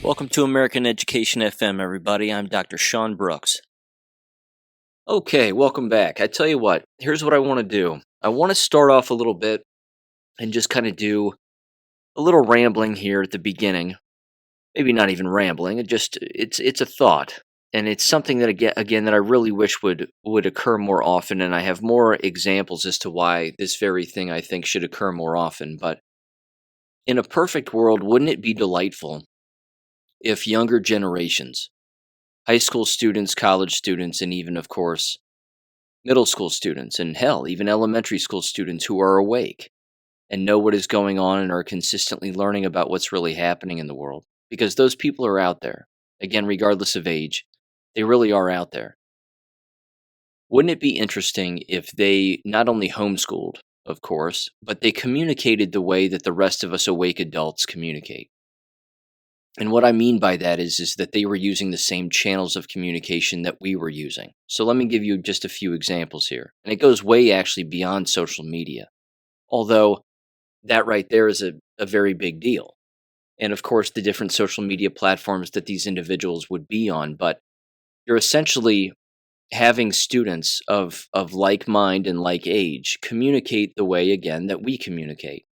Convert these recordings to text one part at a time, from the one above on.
Welcome to American Education FM, everybody. I'm Dr. Sean Brooks. Okay, welcome back. I tell you what, here's what I want to do. I want to start off a little bit and just kind of do a little rambling here at the beginning. Maybe not even rambling. It's a thought, and it's something that again that I really wish would occur more often. And I have more examples as to why this very thing I think should occur more often. But in a perfect world, wouldn't it be delightful if younger generations, high school students, college students, and even, of course, middle school students, and hell, even elementary school students who are awake and know what is going on and are consistently learning about what's really happening in the world? Because those people are out there. Again, regardless of age, they really are out there. Wouldn't it be interesting if they not only homeschooled, of course, but they communicated the way that the rest of us awake adults communicate? And what I mean by that is that they were using the same channels of communication that we were using. So let me give you just a few examples here. And it goes way actually beyond social media. Although that right there is a very big deal. And of course, the different social media platforms that these individuals would be on. But you're essentially having students of like mind and like age communicate the way, again, that we communicate.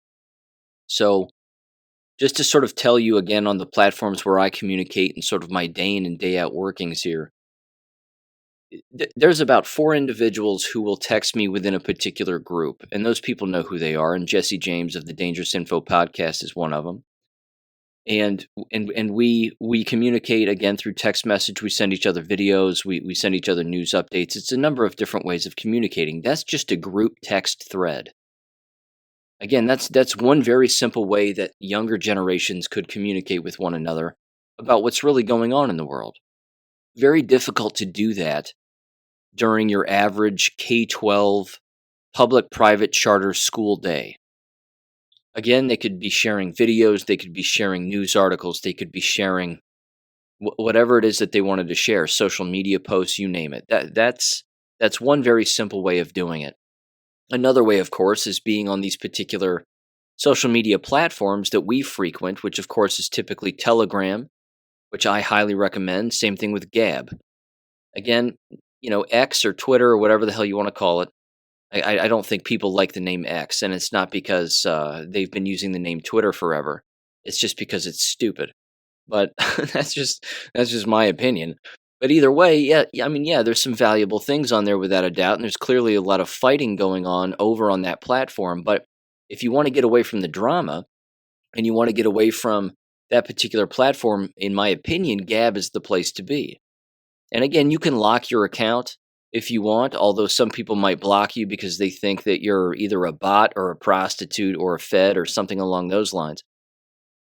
So just to sort of tell you again on the platforms where I communicate and sort of my day in and day out workings here, there's about 4 individuals who will text me within a particular group, and those people know who they are. And Jesse James of the Dangerous Info podcast is one of them. And we communicate again through text message. We send each other videos. We send each other news updates. It's a number of different ways of communicating. That's just a group text thread. Again, that's one very simple way that younger generations could communicate with one another about what's really going on in the world. Very difficult to do that during your average K12 public-private charter school day. Again, they could be sharing videos, they could be sharing news articles, they could be sharing whatever it is that they wanted to share, social media posts, you name it. That's one very simple way of doing it. Another way, of course, is being on these particular social media platforms that we frequent, which, of course, is typically Telegram, which I highly recommend. Same thing with Gab. Again, X or Twitter or whatever the hell you want to call it. I don't think people like the name X, and it's not because they've been using the name Twitter forever. It's just because it's stupid. But that's just my opinion. But either way, yeah, there's some valuable things on there without a doubt, and there's clearly a lot of fighting going on over on that platform. But if you want to get away from the drama, and you want to get away from that particular platform, in my opinion, Gab is the place to be. And again, you can lock your account if you want, although some people might block you because they think that you're either a bot or a prostitute or a fed or something along those lines.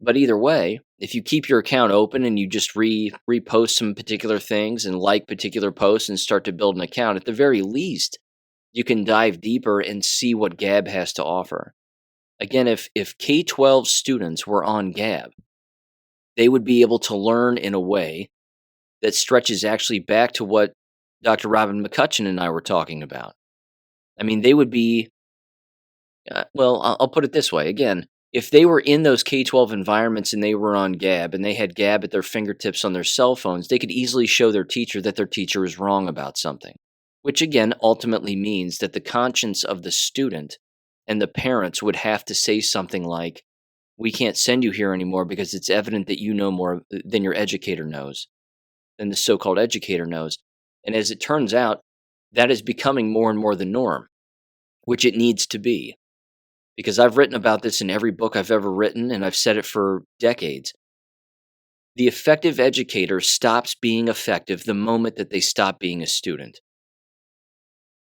But either way, if you keep your account open and you just repost some particular things and like particular posts and start to build an account, at the very least, you can dive deeper and see what Gab has to offer. Again, if K12 students were on Gab, they would be able to learn in a way that stretches actually back to what Dr. Robin McCutcheon and I were talking about. I mean, they would be, I'll put it this way. Again, if they were in those K-12 environments and they were on Gab and they had Gab at their fingertips on their cell phones, they could easily show their teacher that their teacher is wrong about something, which again ultimately means that the conscience of the student and the parents would have to say something like, we can't send you here anymore because it's evident that you know more than your educator knows, than the so-called educator knows. And as it turns out, that is becoming more and more the norm, which it needs to be. Because I've written about this in every book I've ever written, and I've said it for decades. The effective educator stops being effective the moment that they stop being a student.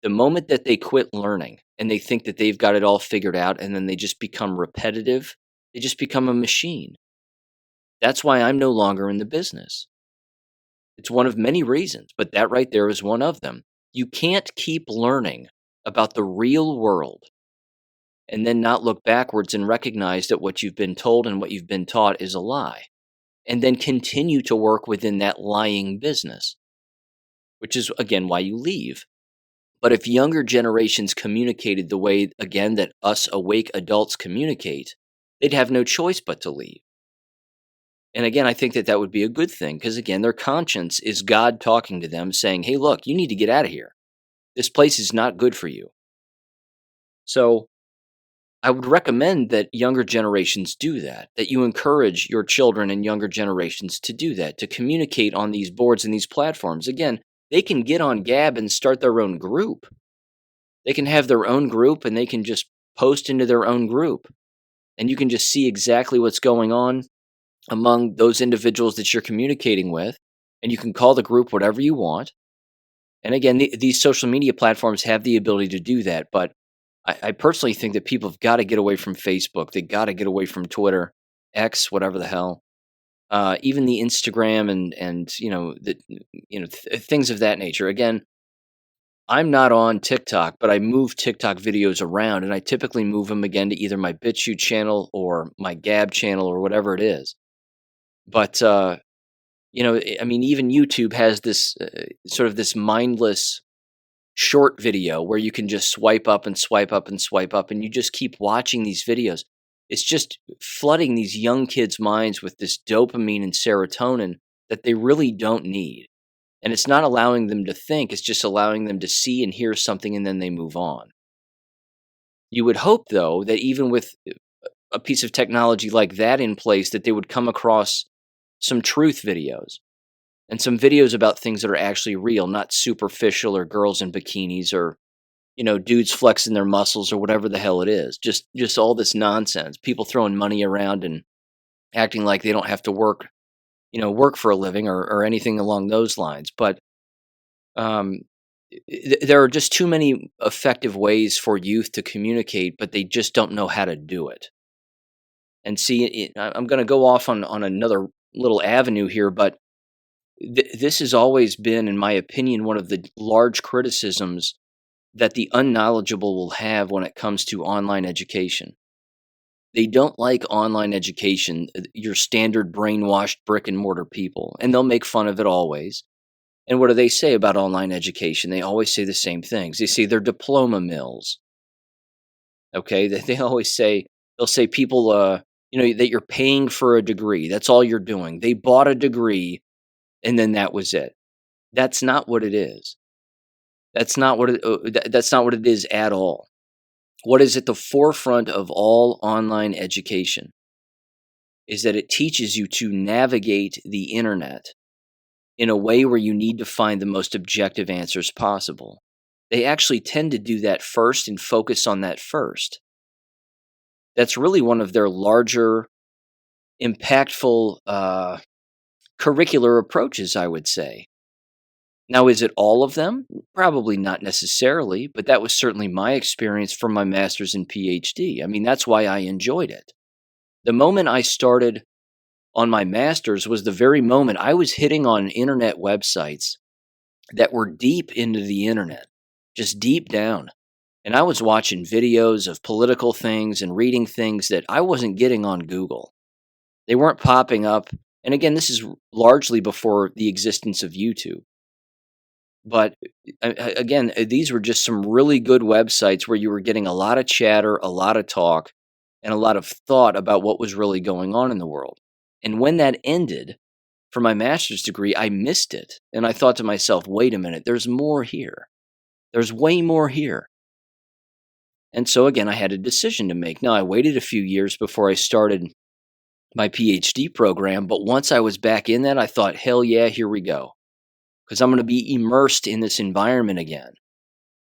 The moment that they quit learning and they think that they've got it all figured out and then they just become repetitive, they just become a machine. That's why I'm no longer in the business. It's one of many reasons, but that right there is one of them. You can't keep learning about the real world and then not look backwards and recognize that what you've been told and what you've been taught is a lie, and then continue to work within that lying business, which is, again, why you leave. But if younger generations communicated the way, again, that us awake adults communicate, they'd have no choice but to leave. And again, I think that that would be a good thing because, again, their conscience is God talking to them saying, hey, look, you need to get out of here. This place is not good for you. So I would recommend that younger generations do that, that you encourage your children and younger generations to do that, to communicate on these boards and these platforms. Again, they can get on Gab and start their own group. They can have their own group and they can just post into their own group. And you can just see exactly what's going on among those individuals that you're communicating with. And you can call the group whatever you want. And again, these social media platforms have the ability to do that. But I personally think that people have got to get away from Facebook. They got to get away from Twitter, X, whatever the hell. Even the Instagram and things of that nature. Again, I'm not on TikTok, but I move TikTok videos around, and I typically move them again to either my BitChute channel or my Gab channel or whatever it is. But I mean, even YouTube has this sort of this mindless short video where you can just swipe up and swipe up and swipe up, and you just keep watching these videos. It's just flooding these young kids' minds with this dopamine and serotonin that they really don't need. And it's not allowing them to think, it's just allowing them to see and hear something and then they move on. You would hope, though, that even with a piece of technology like that in place, that they would come across some truth videos and some videos about things that are actually real, not superficial or girls in bikinis or, dudes flexing their muscles or whatever the hell it is. Just all this nonsense. People throwing money around and acting like they don't have to work for a living or anything along those lines. But there are just too many effective ways for youth to communicate, but they just don't know how to do it. And see, I'm going to go off on another little avenue here, but this has always been, in my opinion, one of the large criticisms that the unknowledgeable will have when it comes to online education. They don't like online education, your standard brainwashed brick and mortar people, and they'll make fun of it always. And what do they say about online education? They always say the same things. They say they're diploma mills. Okay, they always say, they'll say people, that you're paying for a degree. That's all you're doing. They bought a degree, and then that was it. That's not what it is. That's not what it is at all. What is at the forefront of all online education is that it teaches you to navigate the internet in a way where you need to find the most objective answers possible. They actually tend to do that first and focus on that first. That's really one of their larger, impactful curricular approaches, I would say. Now, is it all of them? Probably not necessarily, but that was certainly my experience from my master's and PhD. I mean, that's why I enjoyed it. The moment I started on my master's was the very moment I was hitting on internet websites that were deep into the internet, just deep down. And I was watching videos of political things and reading things that I wasn't getting on Google. They weren't popping up. And again, this is largely before the existence of YouTube. But again, these were just some really good websites where you were getting a lot of chatter, a lot of talk, and a lot of thought about what was really going on in the world. And when that ended for my master's degree, I missed it. And I thought to myself, wait a minute, there's more here. There's way more here. And so again, I had a decision to make. Now, I waited a few years before I started my PhD program, but once I was back in that, I thought, hell yeah, here we go. Because I'm going to be immersed in this environment again,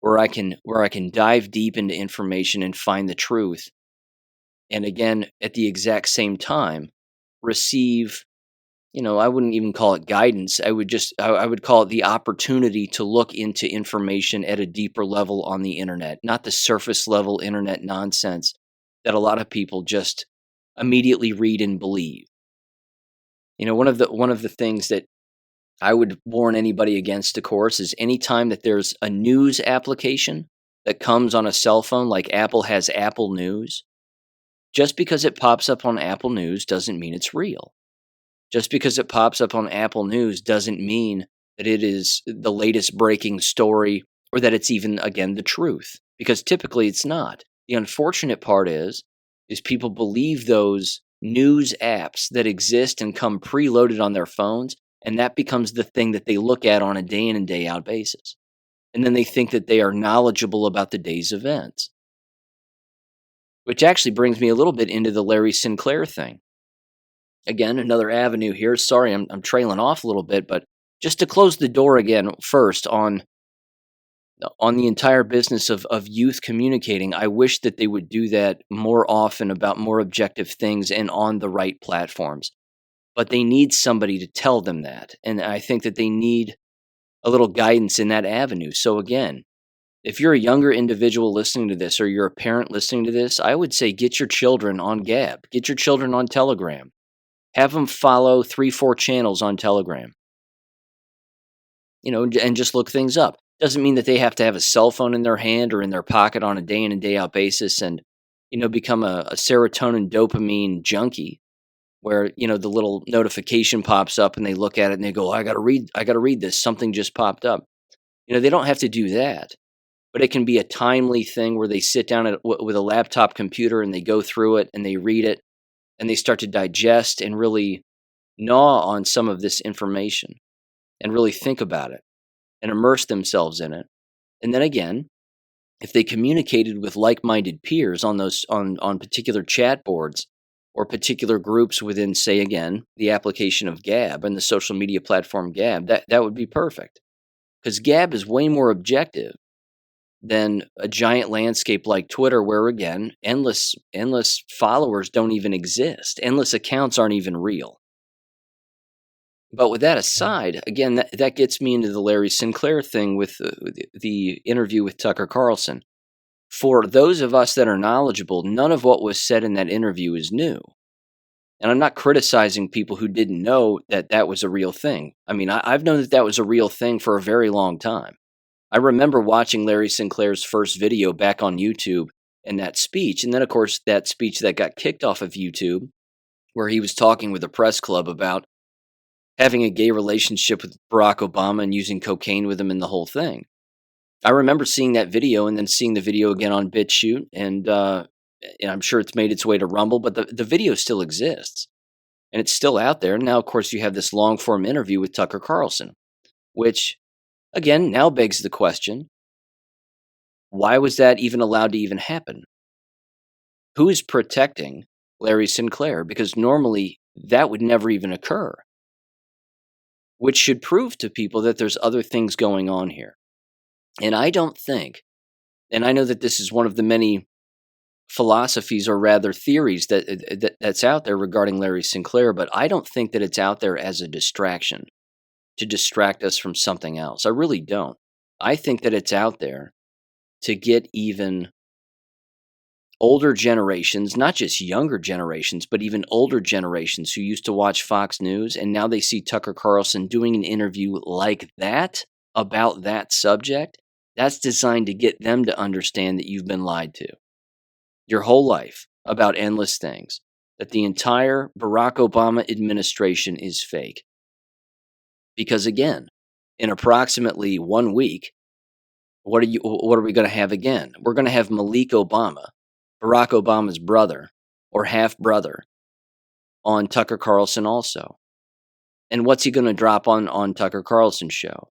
where I can dive deep into information and find the truth. And again, at the exact same time, receive, I wouldn't even call it guidance. I would call it the opportunity to look into information at a deeper level on the internet, not the surface level internet nonsense that a lot of people just immediately read and believe. One of the things that I would warn anybody against, of course, is anytime that there's a news application that comes on a cell phone, like Apple has Apple News, just because it pops up on Apple News doesn't mean it's real. Just because it pops up on Apple News doesn't mean that it is the latest breaking story or that it's even, again, the truth, because typically it's not. The unfortunate part is people believe those news apps that exist and come preloaded on their phones, and that becomes the thing that they look at on a day in and day out basis. And then they think that they are knowledgeable about the day's events, which actually brings me a little bit into the Larry Sinclair thing. Again, another avenue here. Sorry, I'm trailing off a little bit, but just to close the door again first on the entire business of youth communicating, I wish that they would do that more often about more objective things and on the right platforms. But they need somebody to tell them that. And I think that they need a little guidance in that avenue. So again, if you're a younger individual listening to this or you're a parent listening to this, I would say get your children on Gab, get your children on Telegram, have them follow 3, 4 channels on Telegram, and just look things up. Doesn't mean that they have to have a cell phone in their hand or in their pocket on a day in and day out basis and, become a serotonin dopamine junkie where, the little notification pops up and they look at it and they go, I got to read this. Something just popped up. They don't have to do that, but it can be a timely thing where they sit down with a laptop computer and they go through it and they read it and they start to digest and really gnaw on some of this information and really think about it and immerse themselves in it. And then again, if they communicated with like-minded peers on those on particular chat boards or particular groups within, say again, the application of Gab and the social media platform Gab, that would be perfect. Because Gab is way more objective than a giant landscape like Twitter, where again, endless followers don't even exist. Endless accounts aren't even real. But with that aside, again, that gets me into the Larry Sinclair thing with the interview with Tucker Carlson. For those of us that are knowledgeable, none of what was said in that interview is new. And I'm not criticizing people who didn't know that that was a real thing. I mean, I've known that that was a real thing for a very long time. I remember watching Larry Sinclair's first video back on YouTube and that speech. And then, of course, that speech that got kicked off of YouTube, where he was talking with a press club about having a gay relationship with Barack Obama and using cocaine with him and the whole thing. I remember seeing that video and then seeing the video again on BitChute, and I'm sure it's made its way to Rumble, but the video still exists, and it's still out there. Now, of course, you have this long-form interview with Tucker Carlson, which, again, now begs the question, why was that even allowed to even happen? Who is protecting Larry Sinclair? Because normally that would never even occur, which should prove to people that there's other things going on here. And I don't think, and I know that this is one of the many philosophies or rather theories that's out there regarding Larry Sinclair, but I don't think that it's out there as a distraction to distract us from something else. I really don't. I think that it's out there to get even older generations, not just younger generations, but even older generations who used to watch Fox News and now they see Tucker Carlson doing an interview like that about that subject. That's designed to get them to understand that you've been lied to your whole life about endless things, that the entire Barack Obama administration is fake. Because again, in approximately 1 week, what are we going to have again? We're going to have Malik Obama, Barack Obama's brother or half brother, on Tucker Carlson also. And what's he going to drop on Tucker Carlson's show?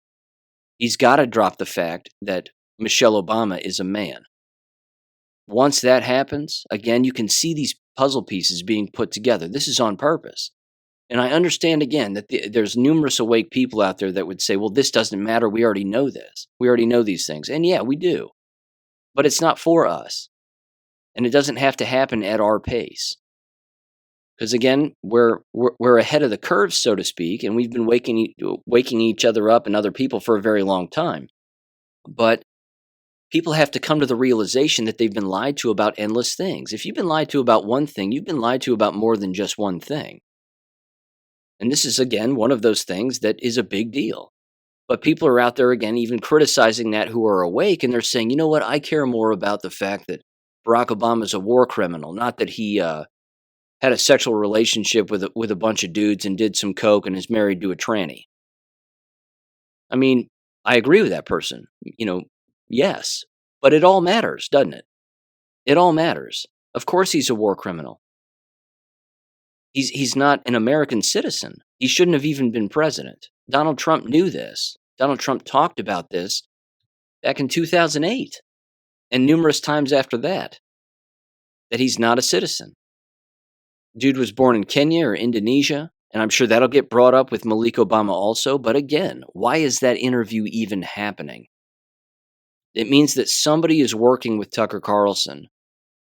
He's got to drop the fact that Michelle Obama is a man. Once that happens, again, you can see these puzzle pieces being put together. This is on purpose. And I understand, again, that there's numerous awake people out there that would say, well, this doesn't matter. We already know this. We already know these things. And yeah, we do. But it's not for us. And it doesn't have to happen at our pace. Because again, we're ahead of the curve, so to speak, and we've been waking each other up and other people for a very long time. But people have to come to the realization that they've been lied to about endless things. If you've been lied to about one thing, you've been lied to about more than just one thing. And this is, again, one of those things that is a big deal. But people are out there, again, even criticizing that who are awake, and they're saying, you know what, I care more about the fact that Barack Obama is a war criminal, not that he had a sexual relationship with a bunch of dudes and did some coke and is married to a tranny. I mean, I agree with that person, yes, but it all matters, doesn't it? It all matters. Of course he's a war criminal. He's not an American citizen. He shouldn't have even been president. Donald Trump knew this. Donald Trump talked about this back in 2008 and numerous times after that he's not a citizen. Dude was born in Kenya or Indonesia, and I'm sure that'll get brought up with Malik Obama also. But again, why is that interview even happening? It means that somebody is working with Tucker Carlson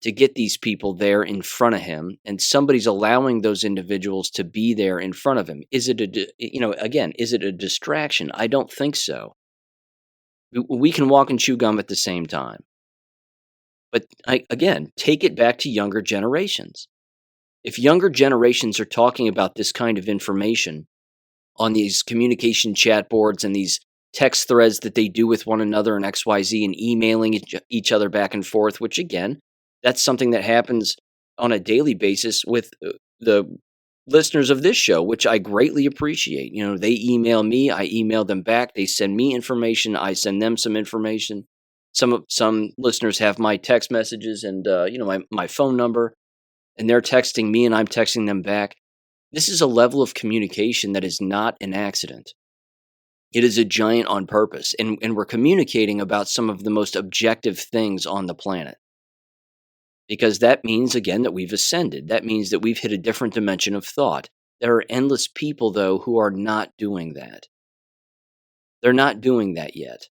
to get these people there in front of him, and somebody's allowing those individuals to be there in front of him. Is it is it a distraction? I don't think so. We can walk and chew gum at the same time. But again, take it back to younger generations. If younger generations are talking about this kind of information on these communication chat boards and these text threads that they do with one another and XYZ and emailing each other back and forth, which again, that's something that happens on a daily basis with the listeners of this show, which I greatly appreciate. They email me, I email them back. They send me information, I send them some information. Some listeners have my text messages and my phone number, and they're texting me and I'm texting them back. This is a level of communication that is not an accident. It is a giant on purpose, and we're communicating about some of the most objective things on the planet. Because that means, again, that we've ascended. That means that we've hit a different dimension of thought. There are endless people, though, who are not doing that. They're not doing that yet.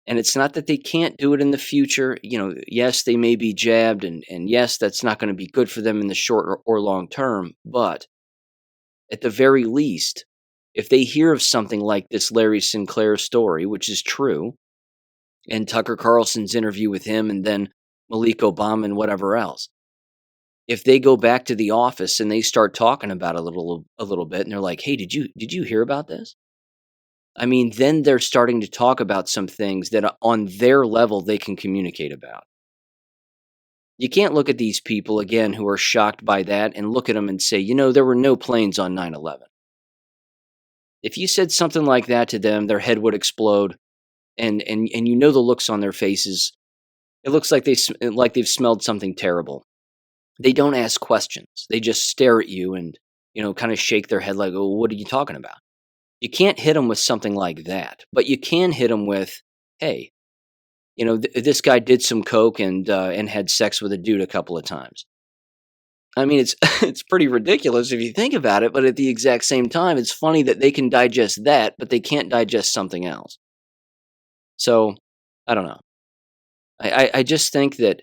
And it's not that they can't do it in the future. Yes, they may be jabbed, and yes, that's not going to be good for them in the short or long term. But at the very least, if they hear of something like this Larry Sinclair story, which is true, and Tucker Carlson's interview with him, and then Malik Obama and whatever else, if they go back to the office and they start talking about it a little bit, and they're like, "Hey, did you hear about this?" I mean, then they're starting to talk about some things that on their level they can communicate about. You can't look at these people, again, who are shocked by that and look at them and say, there were no planes on 9/11. If you said something like that to them, their head would explode, and the looks on their faces. It looks like they've smelled something terrible. They don't ask questions. They just stare at you and, kind of shake their head like, "Oh, what are you talking about?" You can't hit them with something like that, but you can hit them with, "Hey, this guy did some coke and had sex with a dude a couple of times." I mean, it's it's pretty ridiculous if you think about it, but at the exact same time, it's funny that they can digest that, but they can't digest something else. So, I don't know. I just think that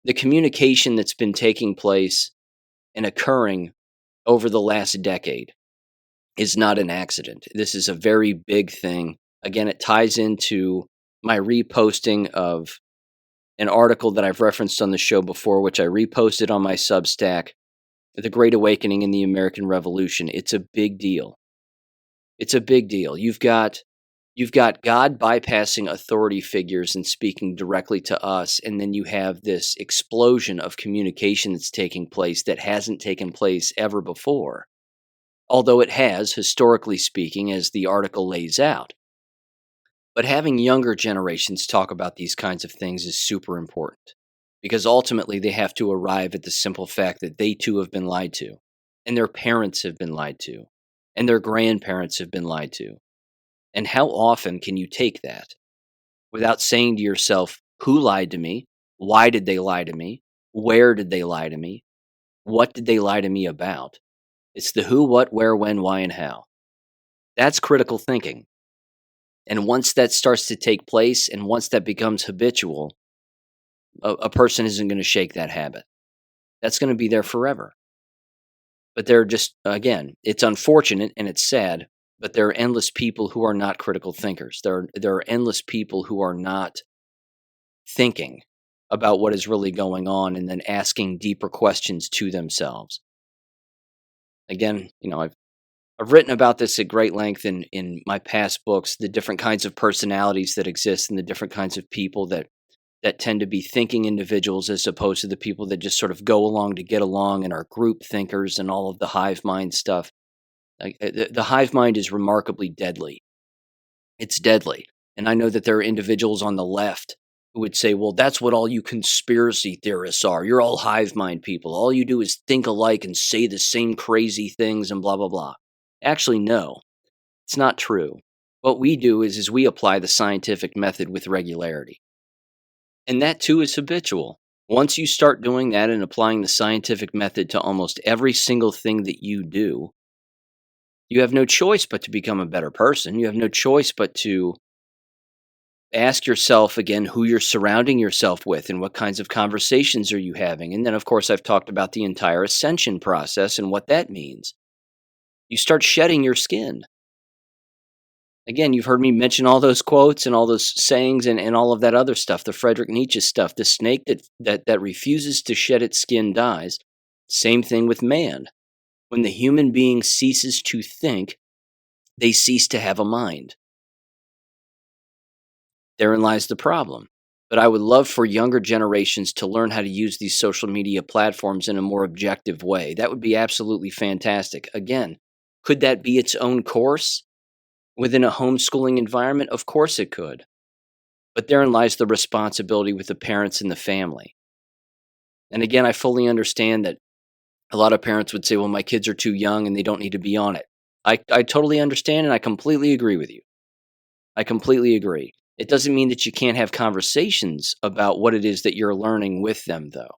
the communication that's been taking place and occurring over the last decade is not an accident. This is a very big thing. Again, it ties into my reposting of an article that I've referenced on the show before, which I reposted on my Substack, The Great Awakening in the American Revolution. It's a big deal. It's a big deal. You've got God bypassing authority figures and speaking directly to us, and then you have this explosion of communication that's taking place that hasn't taken place ever before. Although it has, historically speaking, as the article lays out. But having younger generations talk about these kinds of things is super important, because ultimately they have to arrive at the simple fact that they too have been lied to, and their parents have been lied to, and their grandparents have been lied to. And how often can you take that without saying to yourself, who lied to me? Why did they lie to me? Where did they lie to me? What did they lie to me about? It's the who, what, where, when, why, and how. That's critical thinking. And once that starts to take place, and once that becomes habitual, a person isn't going to shake that habit. That's going to be there forever. But they're just, again, it's unfortunate and it's sad, but there are endless people who are not critical thinkers. There are endless people who are not thinking about what is really going on and then asking deeper questions to themselves. Again, I've written about this at great length in my past books, the different kinds of personalities that exist and the different kinds of people that tend to be thinking individuals as opposed to the people that just sort of go along to get along and are group thinkers and all of the hive mind stuff. The hive mind is remarkably deadly. It's deadly. And I know that there are individuals on the left who would say, well, that's what all you conspiracy theorists are. You're all hive mind people. All you do is think alike and say the same crazy things and blah, blah, blah. Actually, no, it's not true. What we do is we apply the scientific method with regularity. And that too is habitual. Once you start doing that and applying the scientific method to almost every single thing that you do, you have no choice but to become a better person. You have no choice but to ask yourself again who you're surrounding yourself with and what kinds of conversations are you having. And then, of course, I've talked about the entire ascension process and what that means. You start shedding your skin. Again, you've heard me mention all those quotes and all those sayings and all of that other stuff, the Friedrich Nietzsche stuff. The snake that refuses to shed its skin dies. Same thing with man. When the human being ceases to think, they cease to have a mind. Therein lies the problem. But I would love for younger generations to learn how to use these social media platforms in a more objective way. That would be absolutely fantastic. Again, could that be its own course within a homeschooling environment? Of course it could. But therein lies the responsibility with the parents and the family. And again, I fully understand that a lot of parents would say, well, my kids are too young and they don't need to be on it. I totally understand and I completely agree with you. I completely agree. It doesn't mean that you can't have conversations about what it is that you're learning with them, though.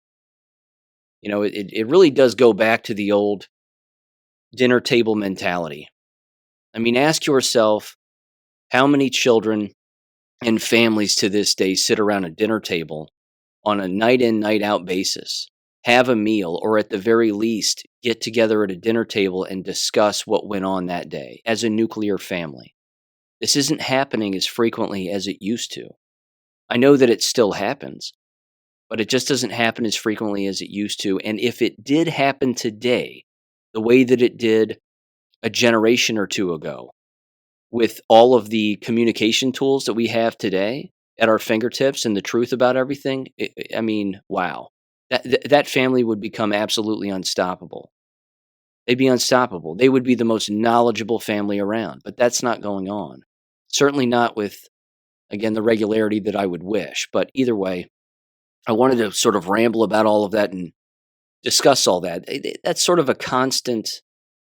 You know, it really does go back to the old dinner table mentality. I mean, ask yourself how many children and families to this day sit around a dinner table on a night in, night out basis, have a meal, or at the very least, get together at a dinner table and discuss what went on that day as a nuclear family. This isn't happening as frequently as it used to. I know that it still happens, but it just doesn't happen as frequently as it used to. And if it did happen today, the way that it did a generation or two ago, with all of the communication tools that we have today at our fingertips and the truth about everything, I mean, wow. That family would become absolutely unstoppable. They'd be unstoppable. They would be the most knowledgeable family around, but that's not going on. Certainly not with, again, the regularity that I would wish. But either way, I wanted to sort of ramble about all of that and discuss all that. That's sort of it's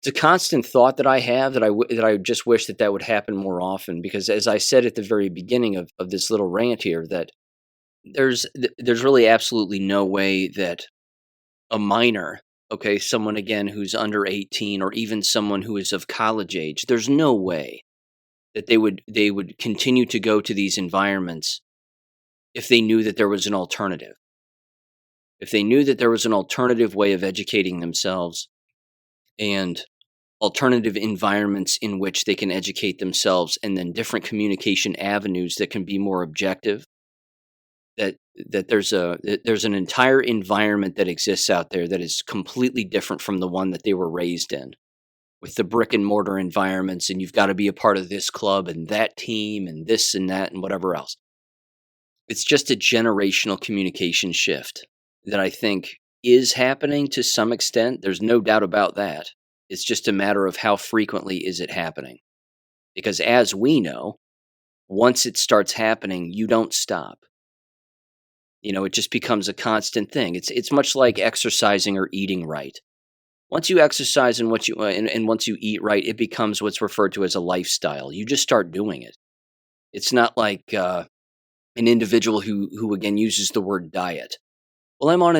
a constant thought that I have that I just wish that would happen more often. Because as I said at the very beginning of this little rant here, that there's really absolutely no way that a minor, okay, someone again who's under 18 or even someone who is of college age, there's no way that they would continue to go to these environments if they knew that there was an alternative. If they knew that there was an alternative way of educating themselves and alternative environments in which they can educate themselves, and then different communication avenues that can be more objective, that there's an entire environment that exists out there that is completely different from the one that they were raised in, with the brick and mortar environments, and you've got to be a part of this club and that team and this and that and whatever else. It's just a generational communication shift that I think is happening to some extent. There's no doubt about that. It's just a matter of how frequently is it happening. Because as we know, once it starts happening, you don't stop. You know, it just becomes a constant thing. It's much like exercising or eating right. Once you exercise and once you eat right, it becomes what's referred to as a lifestyle. You just start doing it. It's not like an individual who again uses the word diet. Well, I'm on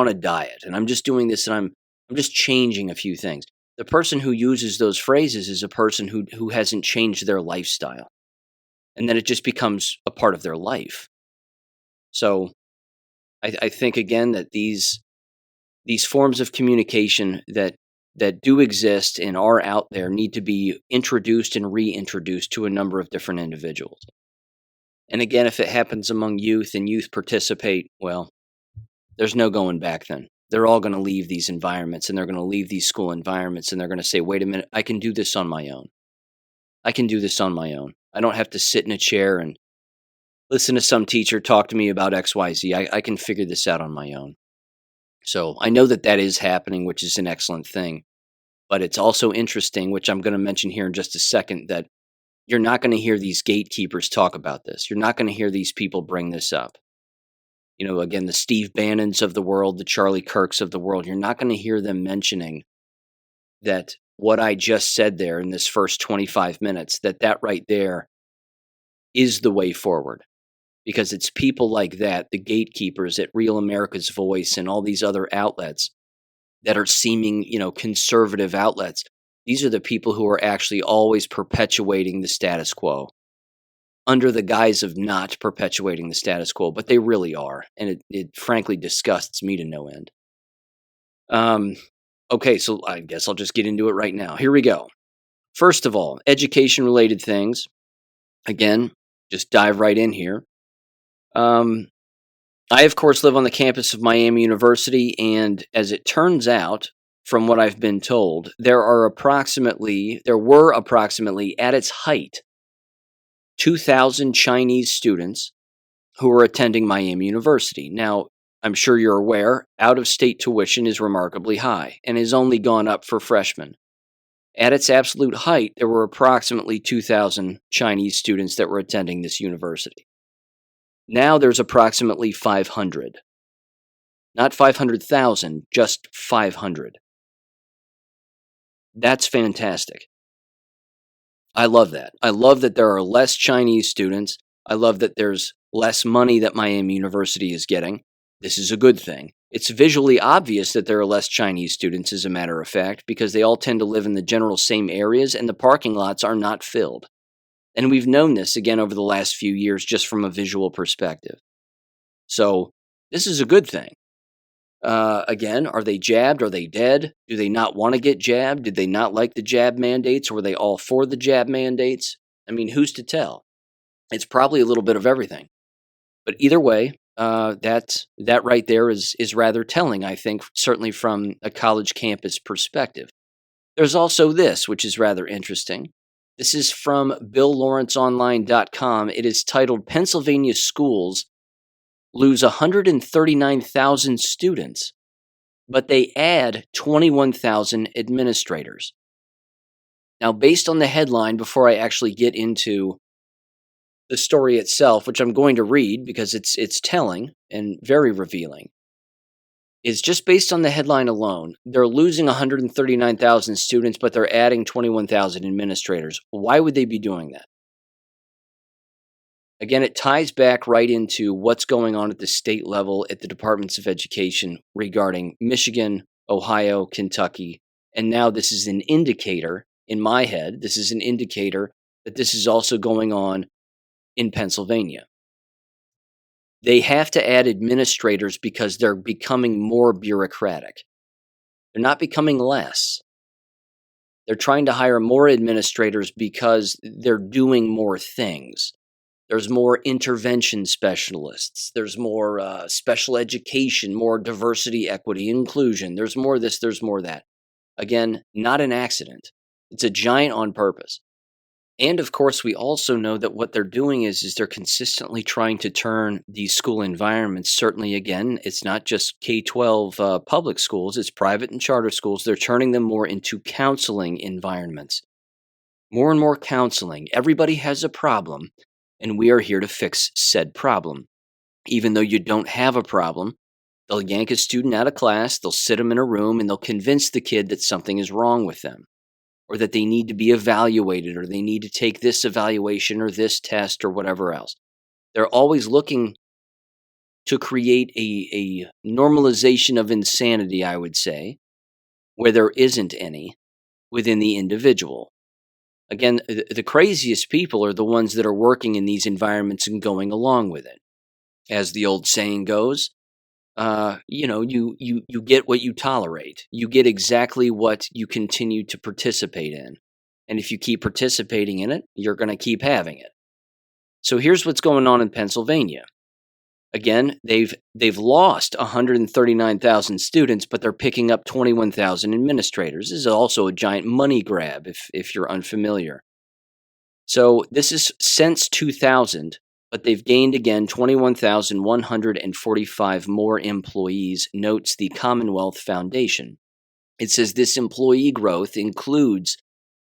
a diet and I'm just doing this and I'm just changing a few things. The person who uses those phrases is a person who hasn't changed their lifestyle, and then it just becomes a part of their life. So I think again that these forms of communication that do exist and are out there need to be introduced and reintroduced to a number of different individuals. And again, if it happens among youth and youth participate, well, there's no going back then. They're all going to leave these environments and they're going to leave these school environments and they're going to say, wait a minute, I can do this on my own. I can do this on my own. I don't have to sit in a chair and listen to some teacher talk to me about XYZ. I can figure this out on my own. So I know that is happening, which is an excellent thing. But it's also interesting, which I'm going to mention here in just a second, that You're not going to hear these gatekeepers talk about this. You're not going to hear these people bring this up. Again, the Steve Bannons of the world, the Charlie Kirks of the world, you're not going to hear them mentioning that what I just said there in this first 25 minutes, that right there is the way forward. Because it's people like that, the gatekeepers at Real America's Voice and all these other outlets that are seeming, conservative outlets. These are the people who are actually always perpetuating the status quo under the guise of not perpetuating the status quo, but they really are. And it frankly disgusts me to no end. Okay, so I guess I'll just get into it right now. Here we go. First of all, education-related things. Again, just dive right in here. I, of course, live on the campus of Miami University, and as it turns out, from what I've been told, there were approximately, at its height, 2,000 Chinese students who were attending Miami University. Now, I'm sure you're aware, out-of-state tuition is remarkably high and has only gone up for freshmen. At its absolute height, there were approximately 2,000 Chinese students that were attending this university. Now there's approximately 500. Not 500,000, just 500. That's fantastic. I love that. I love that there are less Chinese students. I love that there's less money that Miami University is getting. This is a good thing. It's visually obvious that there are less Chinese students, as a matter of fact, because they all tend to live in the general same areas and the parking lots are not filled. And we've known this, again, over the last few years, just from a visual perspective. So this is a good thing. Again, are they jabbed? Are they dead? Do they not want to get jabbed? Did they not like the jab mandates? Or were they all for the jab mandates? I mean, who's to tell? It's probably a little bit of everything. But either way, that right there is rather telling, I think, certainly from a college campus perspective. There's also this, which is rather interesting. This is from BillLawrenceOnline.com. It is titled, Pennsylvania Schools Lose 139,000 Students, but they add 21,000 administrators. Now, based on the headline, before I actually get into the story itself, which I'm going to read because it's telling and very revealing, is just based on the headline alone, they're losing 139,000 students, but they're adding 21,000 administrators. Why would they be doing that? Again, it ties back right into what's going on at the state level at the departments of education regarding Michigan, Ohio, Kentucky, and now this is an indicator, in my head, this is an indicator that this is also going on in Pennsylvania. They have to add administrators because they're becoming more bureaucratic. They're not becoming less. They're trying to hire more administrators because they're doing more things. There's more intervention specialists. There's more special education, more diversity, equity, inclusion. There's more this, there's more that. Again, not an accident. It's a giant on purpose. And of course, we also know that what they're doing is they're consistently trying to turn these school environments, certainly again, it's not just K12 public schools, it's private and charter schools. They're turning them more into counseling environments. More and more counseling. Everybody has a problem, and we are here to fix said problem. Even though you don't have a problem, they'll yank a student out of class, they'll sit them in a room, and they'll convince the kid that something is wrong with them, or that they need to be evaluated, or they need to take this evaluation or this test or whatever else. They're always looking to create a normalization of insanity, I would say, where there isn't any within the individual. Again, the craziest people are the ones that are working in these environments and going along with it. As the old saying goes, you get what you tolerate. You get exactly what you continue to participate in. And if you keep participating in it, you're going to keep having it. So here's what's going on in Pennsylvania. Again, they've lost 139,000 students, but they're picking up 21,000 administrators. This is also a giant money grab if you're unfamiliar. So this is since 2000, but they've gained again 21,145 more employees, notes the Commonwealth Foundation. It says this employee growth includes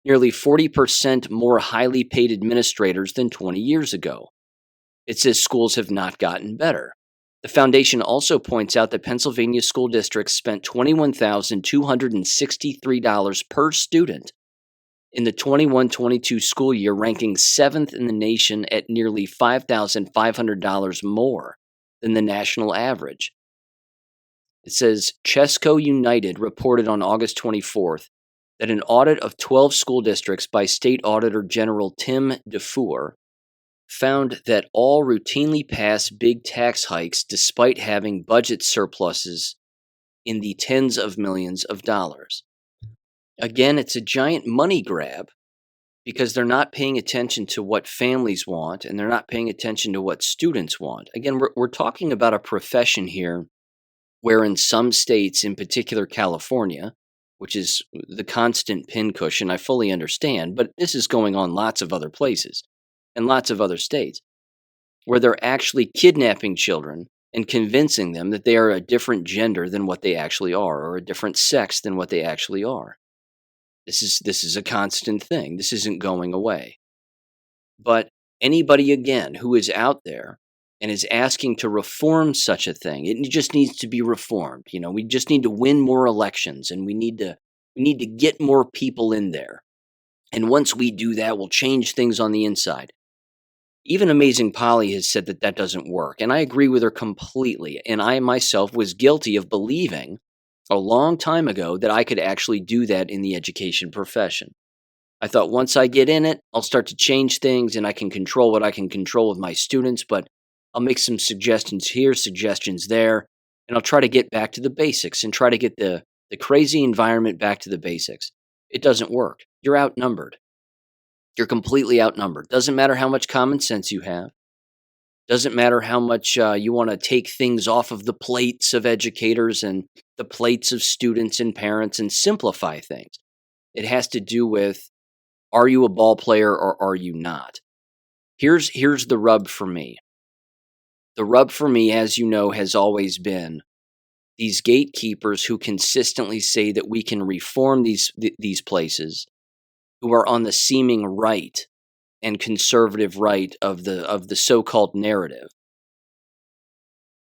nearly 40% more highly paid administrators than 20 years ago. It says schools have not gotten better. The foundation also points out that Pennsylvania school districts spent $21,263 per student in the 21-22 school year, ranking 7th in the nation at nearly $5,500 more than the national average. It says Chesco United reported on August 24th that an audit of 12 school districts by State Auditor General Tim DeFoor found that all routinely pass big tax hikes despite having budget surpluses in the tens of millions of dollars. Again, it's a giant money grab because they're not paying attention to what families want and they're not paying attention to what students want. Again, we're talking about a profession here where in some states, in particular California, which is the constant pincushion, I fully understand, but this is going on lots of other places and lots of other states, where they're actually kidnapping children and convincing them that they are a different gender than what they actually are, or a different sex than what they actually are. This is a constant thing. This isn't going away. But anybody, again, who is out there and is asking to reform such a thing, it just needs to be reformed. We just need to win more elections, and we need to get more people in there. And once we do that, we'll change things on the inside. Even Amazing Polly has said that that doesn't work, and I agree with her completely. And I myself was guilty of believing a long time ago that I could actually do that in the education profession. I thought once I get in it, I'll start to change things and I can control what I can control with my students, but I'll make some suggestions here, suggestions there, and I'll try to get back to the basics and try to get the crazy environment back to the basics. It doesn't work. You're outnumbered. You're completely outnumbered. Doesn't matter how much common sense you have. Doesn't matter how much you want to take things off of the plates of educators and the plates of students and parents and simplify things. It has to do with, are you a ball player or are you not? Here's the rub for me. The rub for me, as you know, has always been these gatekeepers who consistently say that we can reform these places, who are on the seeming right and conservative right of the so-called narrative.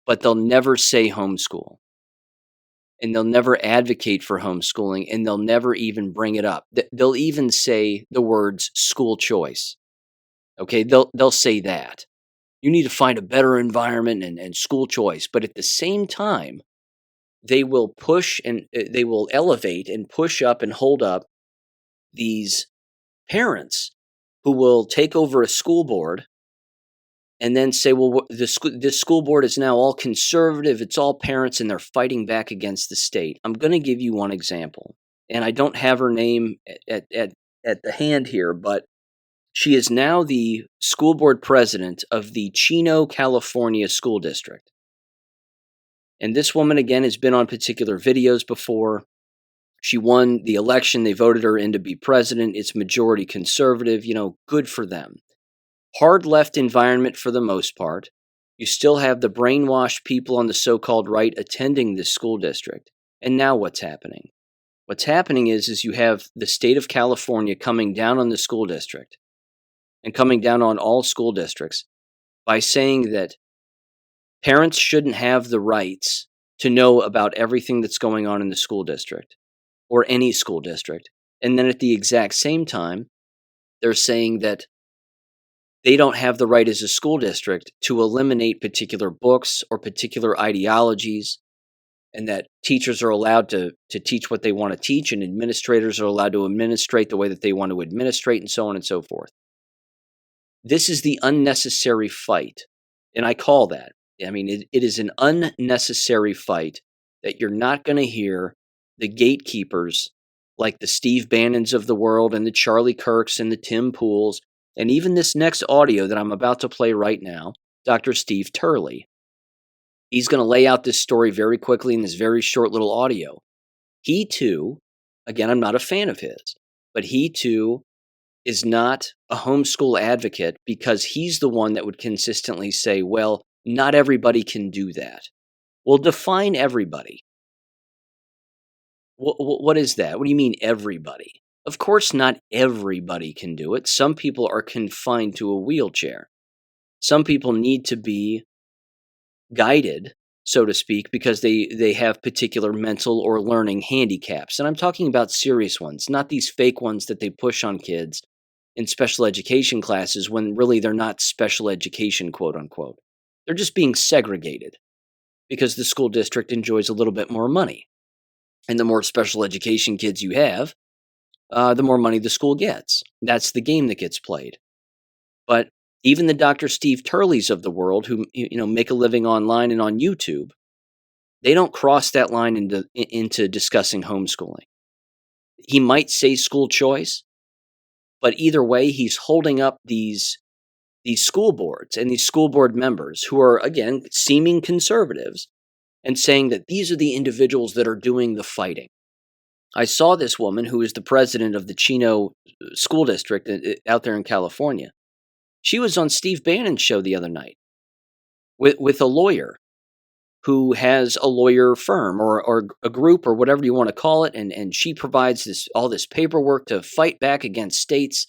But they'll never say homeschool. And they'll never advocate for homeschooling, and they'll never even bring it up. They'll even say the words school choice. Okay, they'll say that. You need to find a better environment and school choice. But at the same time, they will push and they will elevate and push up and hold up these parents who will take over a school board and then say, well, this school board is now all conservative, it's all parents, and they're fighting back against the state. I'm going to give you one example, and I don't have her name at the hand here, but she is now the school board president of the Chino, California school district. And this woman, again, has been on particular videos before. She won the election. They voted her in to be president. It's majority conservative. Good for them. Hard left environment for the most part. You still have the brainwashed people on the so-called right attending this school district. And now what's happening? What's happening is you have the state of California coming down on the school district and coming down on all school districts by saying that parents shouldn't have the rights to know about everything that's going on in the school district or any school district. And then at the exact same time, they're saying that they don't have the right as a school district to eliminate particular books or particular ideologies, and that teachers are allowed to teach what they want to teach, and administrators are allowed to administrate the way that they want to administrate, and so on and so forth. This is the unnecessary fight, and I call that. I mean, it is an unnecessary fight that you're not going to hear the gatekeepers like the Steve Bannons of the world and the Charlie Kirks and the Tim Pools, and even this next audio that I'm about to play right now, Dr. Steve Turley. He's going to lay out this story very quickly in this very short little audio. He too, again, I'm not a fan of his, but he too is not a homeschool advocate because he's the one that would consistently say, well, not everybody can do that. Well, define everybody. What is that? What do you mean everybody? Of course, not everybody can do it. Some people are confined to a wheelchair. Some people need to be guided, so to speak, because they have particular mental or learning handicaps. And I'm talking about serious ones, not these fake ones that they push on kids in special education classes when really they're not special education, quote unquote. They're just being segregated because the school district enjoys a little bit more money. And the more special education kids you have, the more money the school gets. That's the game that gets played. But even the Dr. Steve Turleys of the world, who make a living online and on YouTube, they don't cross that line into discussing homeschooling. He might say school choice, but either way, he's holding up these school boards and these school board members who are, again, seeming conservatives and saying that these are the individuals that are doing the fighting. I saw this woman who is the president of the Chino school district out there in California. She was on Steve Bannon's show the other night with a lawyer who has a lawyer firm or a group or whatever you want to call it, and she provides all this paperwork to fight back against states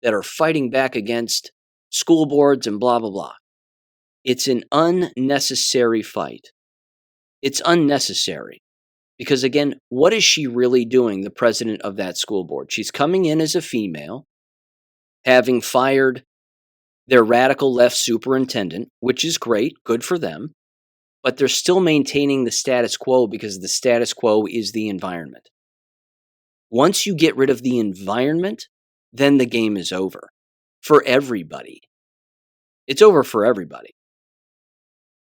that are fighting back against school boards and blah, blah, blah. It's an unnecessary fight. It's unnecessary. Because again, what is she really doing, the president of that school board? She's coming in as a female, having fired their radical left superintendent, which is great, good for them, but they're still maintaining the status quo because the status quo is the environment. Once you get rid of the environment, then the game is over for everybody. It's over for everybody.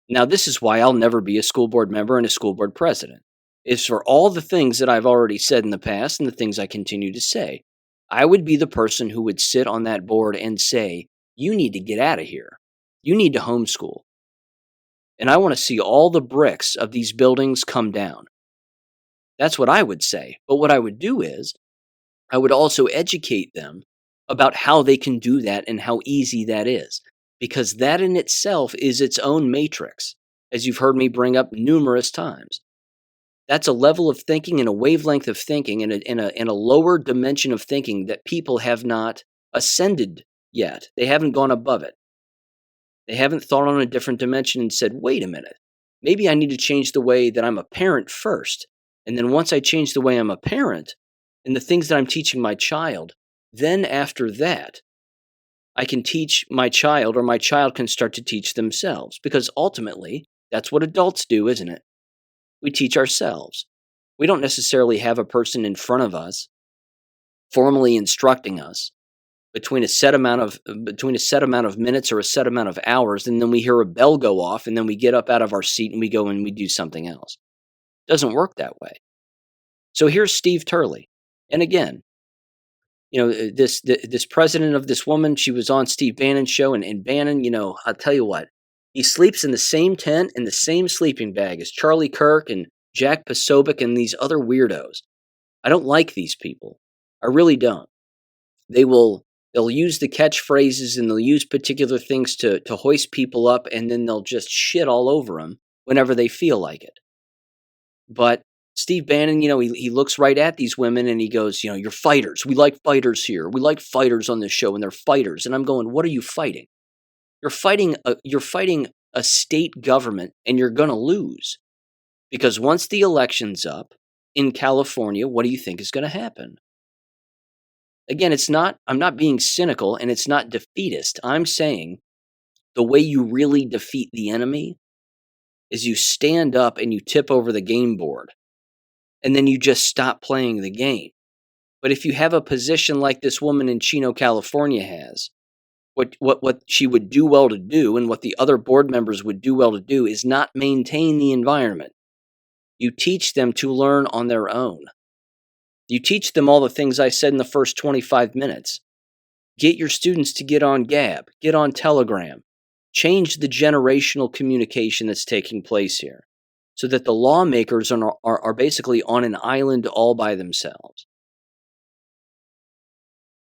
Now, this is why I'll never be a school board member and a school board president. Is for all the things that I've already said in the past and the things I continue to say. I would be the person who would sit on that board and say, you need to get out of here. You need to homeschool. And I want to see all the bricks of these buildings come down. That's what I would say. But what I would do is, I would also educate them about how they can do that and how easy that is. Because that in itself is its own matrix, as you've heard me bring up numerous times. That's a level of thinking and a wavelength of thinking and a lower dimension of thinking that people have not ascended yet. They haven't gone above it. They haven't thought on a different dimension and said, wait a minute, maybe I need to change the way that I'm a parent first. And then once I change the way I'm a parent and the things that I'm teaching my child, then after that, I can teach my child or my child can start to teach themselves. Because ultimately, that's what adults do, isn't it? We teach ourselves. We don't necessarily have a person in front of us formally instructing us between a set amount of minutes or a set amount of hours, and then we hear a bell go off, and then we get up out of our seat and we go and we do something else. It doesn't work that way. So here's Steve Turley, and again, this president of this woman, she was on Steve Bannon's show, and Bannon, I'll tell you what. He sleeps in the same tent and the same sleeping bag as Charlie Kirk and Jack Posobiec and these other weirdos. I don't like these people. I really don't. They'll use the catchphrases and they'll use particular things to hoist people up, and then they'll just shit all over them whenever they feel like it. But Steve Bannon, he looks right at these women and he goes, you're fighters. We like fighters here. We like fighters on this show, and they're fighters. And I'm going, what are you fighting? You're fighting a state government, and you're going to lose. Because once the election's up in California, what do you think is going to happen? Again, I'm not being cynical, and it's not defeatist. I'm saying the way you really defeat the enemy is you stand up and you tip over the game board, and then you just stop playing the game. But if you have a position like this woman in Chino, California has, what she would do well to do, and what the other board members would do well to do, is not maintain the environment. You teach them to learn on their own. You teach them all the things I said in the first 25 minutes. Get your students to get on Gab, get on Telegram. Change the generational communication that's taking place here, so that the lawmakers are basically on an island all by themselves.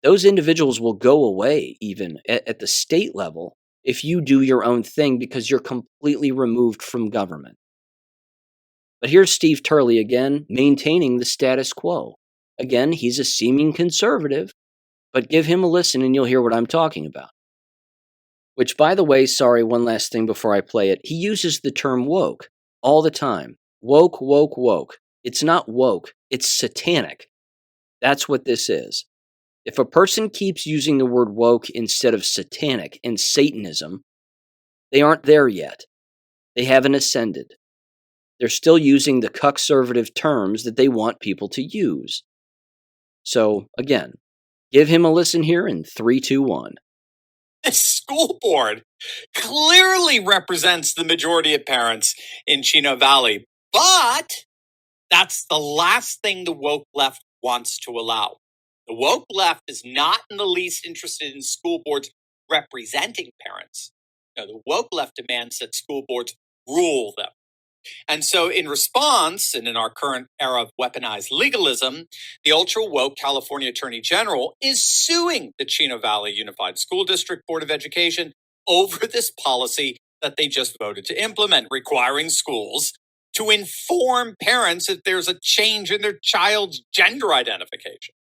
Those individuals will go away even at the state level if you do your own thing, because you're completely removed from government. But here's Steve Turley again, maintaining the status quo. Again, he's a seeming conservative, but give him a listen and you'll hear what I'm talking about. Which, by the way, sorry, one last thing before I play it. He uses the term woke all the time. Woke, woke, woke. It's not woke. It's satanic. That's what this is. If a person keeps using the word woke instead of satanic and Satanism, they aren't there yet. They haven't ascended. They're still using the conservative terms that they want people to use. So, again, give him a listen here in 3, 2, 1. The school board clearly represents the majority of parents in Chino Valley, but that's the last thing the woke left wants to allow. The woke left is not in the least interested in school boards representing parents. No, the woke left demands that school boards rule them. And so in response, and in our current era of weaponized legalism, the ultra-woke California Attorney General is suing the Chino Valley Unified School District Board of Education over this policy that they just voted to implement, requiring schools to inform parents if there's a change in their child's gender identification.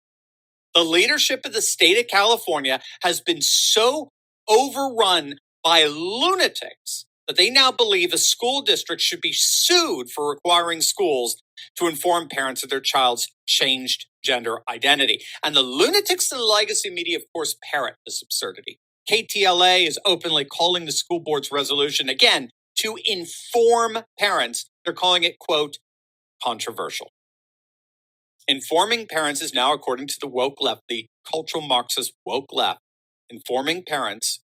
The leadership of the state of California has been so overrun by lunatics that they now believe a school district should be sued for requiring schools to inform parents of their child's changed gender identity. And the lunatics in the legacy media, of course, parrot this absurdity. KTLA is openly calling the school board's resolution, again, to inform parents. They're calling it, quote, controversial. Informing parents is now, according to the woke left, the cultural Marxist woke left, informing parents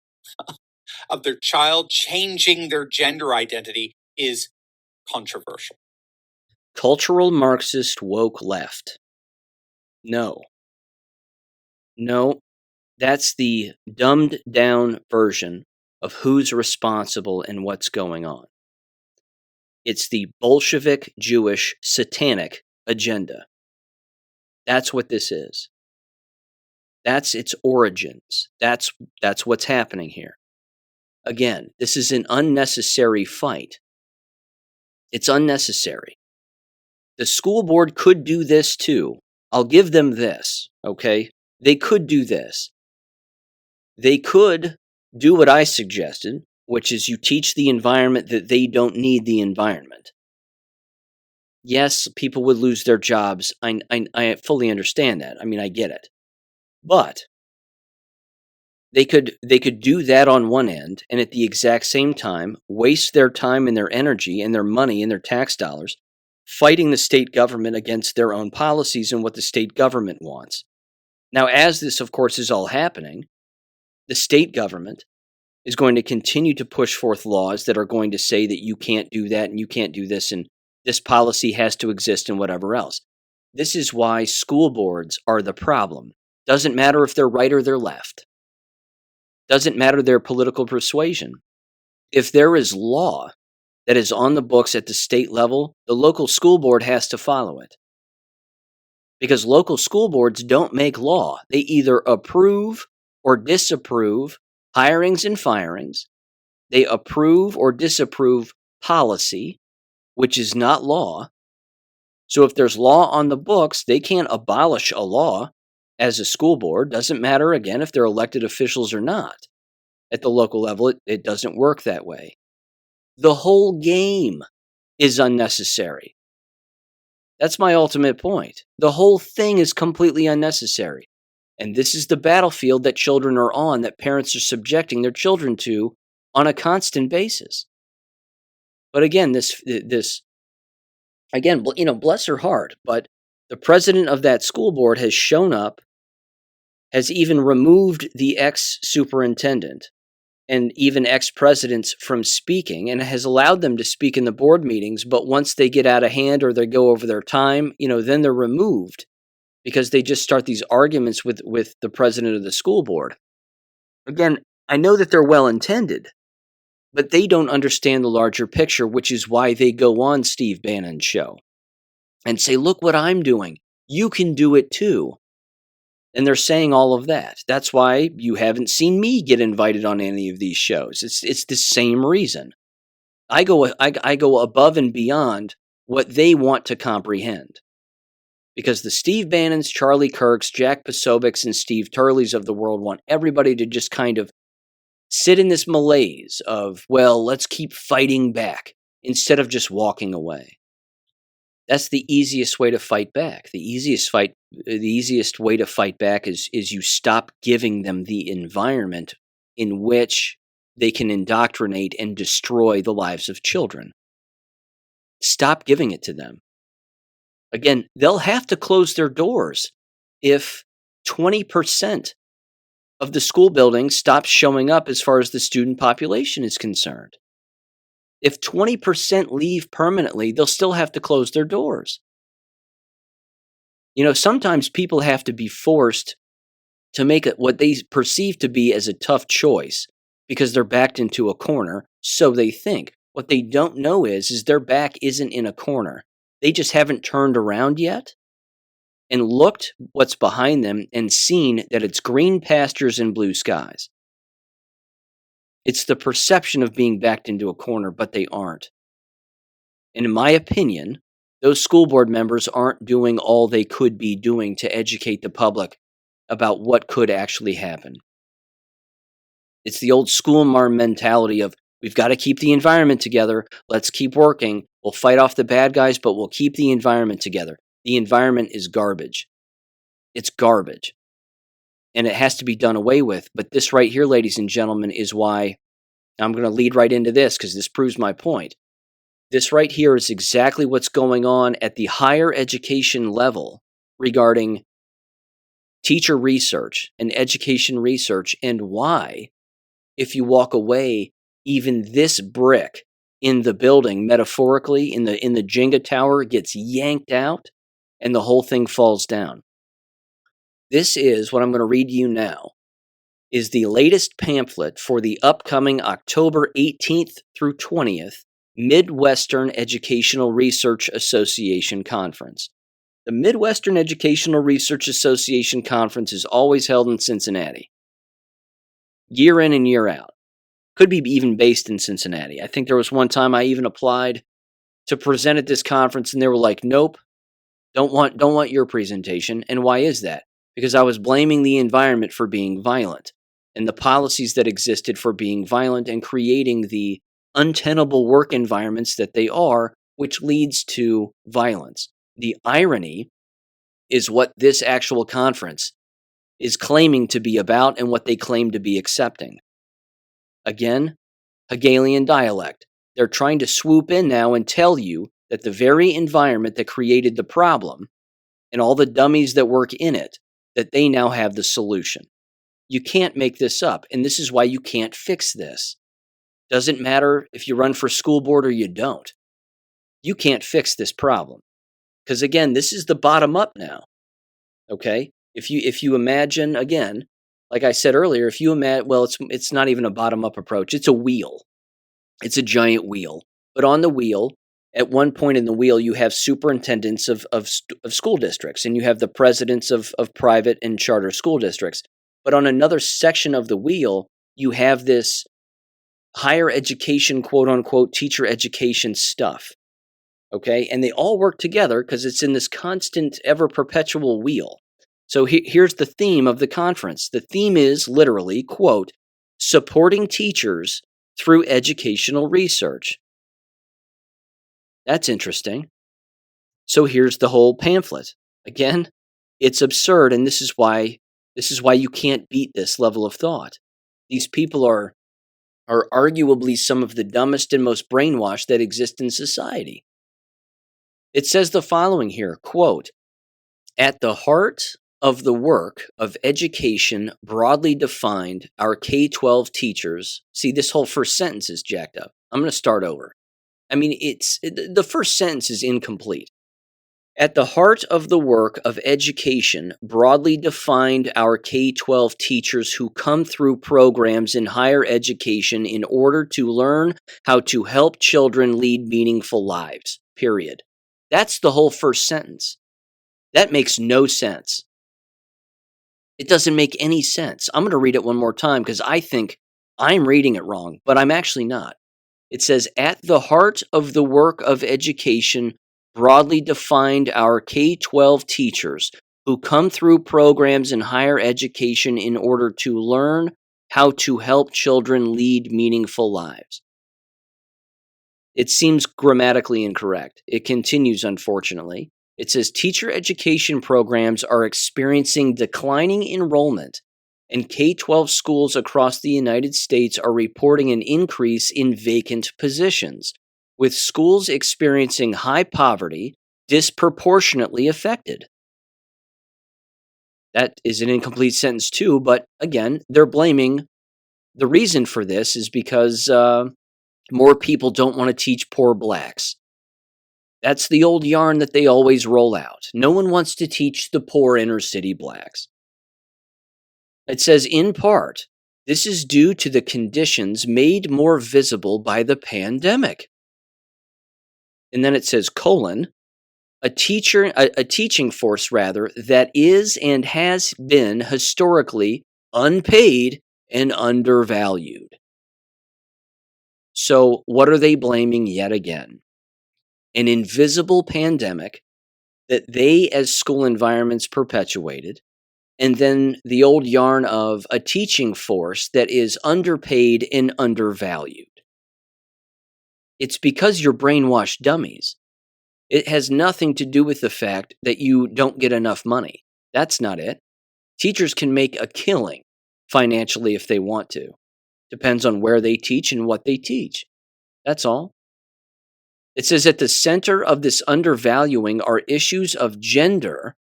of their child changing their gender identity is controversial. Cultural Marxist woke left. No. That's the dumbed down version of who's responsible and what's going on. It's the Bolshevik, Jewish, satanic agenda. That's what this is. That's its origins. That's what's happening here. Again, this is an unnecessary fight. It's unnecessary. The school board could do this too. I'll give them this, okay? They could do this. They could do what I suggested, which is you teach the environment that they don't need the environment. Yes, people would lose their jobs. I fully understand that. I mean, I get it. But they could do that on one end, and at the exact same time, waste their time and their energy and their money and their tax dollars fighting the state government against their own policies and what the state government wants. Now, as this, of course, is all happening, the state government is going to continue to push forth laws that are going to say that you can't do that and you can't do this and this policy has to exist and whatever else. This is why school boards are the problem. Doesn't matter if they're right or they're left. Doesn't matter their political persuasion. If there is law that is on the books at the state level, the local school board has to follow it. Because local school boards don't make law. They either approve or disapprove hirings and firings. They approve or disapprove policy, which is not law. So if there's law on the books, they can't abolish a law as a school board. Doesn't matter, again, if they're elected officials or not. At the local level, it doesn't work that way. The whole game is unnecessary. That's my ultimate point. The whole thing is completely unnecessary. And this is the battlefield that children are on, that parents are subjecting their children to on a constant basis. But again, this again, bless her heart, but the president of that school board has shown up, has even removed the ex-superintendent and even ex-presidents from speaking, and has allowed them to speak in the board meetings, but once they get out of hand or they go over their time, then they're removed because they just start these arguments with the president of the school board. Again, I know that they're well-intended, but they don't understand the larger picture, which is why they go on Steve Bannon's show and say, look what I'm doing. You can do it too. And they're saying all of that. That's why you haven't seen me get invited on any of these shows. It's the same reason. I go above and beyond what they want to comprehend. because the Steve Bannons, Charlie Kirks, Jack Posobics, and Steve Turleys of the world want everybody to just kind of sit in this malaise of, well, let's keep fighting back instead of just walking away. That's the easiest way to fight back. The easiest way to fight back is you stop giving them the environment in which they can indoctrinate and destroy the lives of children. Stop giving it to them. Again, they'll have to close their doors if 20% of the school buildings stop showing up as far as the student population is concerned. If 20% leave permanently, they'll still have to close their doors. You know, sometimes people have to be forced to make what they perceive to be as a tough choice because they're backed into a corner, so they think. What they don't know is their back isn't in a corner. They just haven't turned around yet and looked what's behind them and seen that it's green pastures and blue skies. It's the perception of being backed into a corner, but they aren't. And in my opinion, those school board members aren't doing all they could be doing to educate the public about what could actually happen. It's the old school marm mentality of, we've got to keep the environment together. Let's keep working. We'll fight off the bad guys, but we'll keep the environment together. The environment is garbage. It's garbage. And it has to be done away with. But this right here, ladies and gentlemen, is why I'm going to lead right into this, because this proves my point. This right here is exactly what's going on at the higher education level regarding teacher research and education research, and why, if you walk away, even this brick in the building, metaphorically, in the Jenga tower, gets yanked out and the whole thing falls down. This is what I'm going to read to you now, is the latest pamphlet for the upcoming October 18th through 20th Midwestern Educational Research Association Conference. The Midwestern Educational Research Association Conference is always held in Cincinnati, year in and year out. Could be even based in Cincinnati. I think there was one time I even applied to present at this conference, and they were like, nope, don't want your presentation. And why is that? Because I was blaming the environment for being violent and the policies that existed for being violent and creating the untenable work environments that they are, which leads to violence. The irony is what this actual conference is claiming to be about and what they claim to be accepting. Again, Hegelian dialect. They're trying to swoop in now and tell you that the very environment that created the problem and all the dummies that work in it, that they now have the solution. You can't make this up, and this is why you can't fix this. Doesn't matter if you run for school board or you don't. You can't fix this problem. Because again, this is the bottom up now. Okay? If you imagine, again, like I said earlier, if you imagine, well, it's not even a bottom up approach. It's a wheel. It's a giant wheel. But on the wheel, at one point in the wheel, you have superintendents of school districts, and you have the presidents of private and charter school districts. But on another section of the wheel, you have this higher education, quote unquote, teacher education stuff. Okay? And they all work together because it's in this constant, ever perpetual wheel. So here's the theme of the conference. The theme is literally, quote, supporting teachers through educational research. That's interesting. So here's the whole pamphlet. Again, it's absurd, and this is why you can't beat this level of thought. These people are arguably some of the dumbest and most brainwashed that exist in society. It says the following here, quote, at the heart of the work of education broadly defined, our K12 teachers, see, this whole first sentence is jacked up. I'm going to start over. I mean, the first sentence is incomplete. At the heart of the work of education broadly defined, our K12 teachers who come through programs in higher education in order to learn how to help children lead meaningful lives, period. That's the whole first sentence. That makes no sense. It doesn't make any sense. I'm going to read it one more time because I think I'm reading it wrong, but I'm actually not. It says, at the heart of the work of education broadly defined our K12 teachers who come through programs in higher education in order to learn how to help children lead meaningful lives. It seems grammatically incorrect. It continues, unfortunately. It says teacher education programs are experiencing declining enrollment, and K-12 schools across the United States are reporting an increase in vacant positions, with schools experiencing high poverty disproportionately affected. That is an incomplete sentence too, but again, they're blaming the reason for this is because more people don't want to teach poor blacks. That's the old yarn that they always roll out. No one wants to teach the poor inner city blacks. It says, in part, this is due to the conditions made more visible by the pandemic. And then it says, a teaching force rather, that is and has been historically unpaid and undervalued. So what are they blaming yet again? An invisible pandemic that they as school environments perpetuated, and then the old yarn of a teaching force that is underpaid and undervalued. It's because you're brainwashed dummies. It has nothing to do with the fact that you don't get enough money. That's not it. Teachers can make a killing financially if they want to. Depends on where they teach and what they teach. That's all. It says at the center of this undervaluing are issues of gender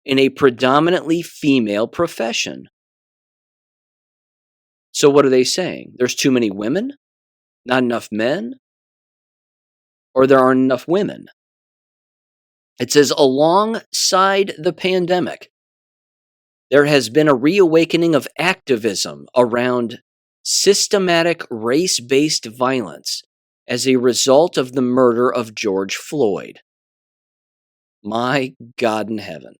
in a predominantly female profession. So what are they saying? There's too many women? Not enough men? Or there aren't enough women? It says alongside the pandemic, there has been a reawakening of activism around systematic race-based violence as a result of the murder of George Floyd. My God in heaven.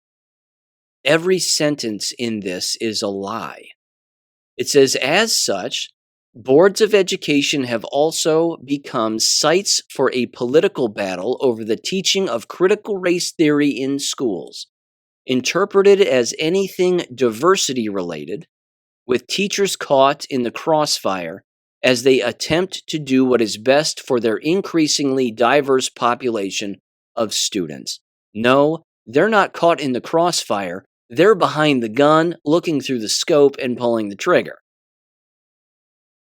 Every sentence in this is a lie. It says, as such, boards of education have also become sites for a political battle over the teaching of critical race theory in schools, interpreted as anything diversity related, with teachers caught in the crossfire as they attempt to do what is best for their increasingly diverse population of students. No, they're not caught in the crossfire. They're behind the gun, looking through the scope and pulling the trigger.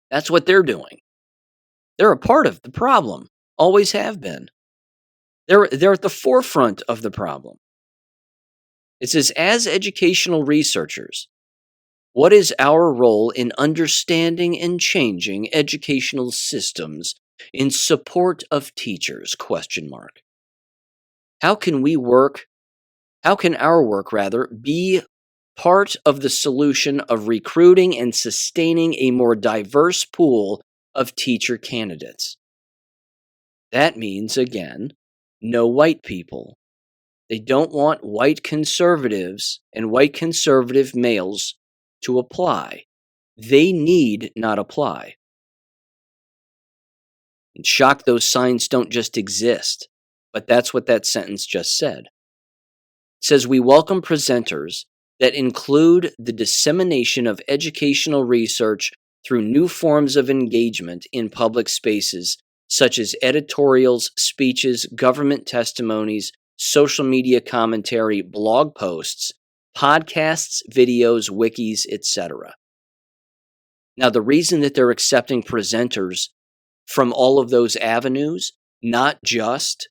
That's what they're doing. They're a part of the problem. Always have been. They're at the forefront of the problem. It says, as educational researchers, what is our role in understanding and changing educational systems in support of teachers? ? How can our work be part of the solution of recruiting and sustaining a more diverse pool of teacher candidates? That means, again, no white people. They don't want white conservatives and white conservative males to apply. They need not apply. And shock, those signs don't just exist, but that's what that sentence just said. It says, we welcome presenters that include the dissemination of educational research through new forms of engagement in public spaces, such as editorials, speeches, government testimonies, social media commentary, blog posts, podcasts, videos, wikis, etc. Now, the reason that they're accepting presenters from all of those avenues, not just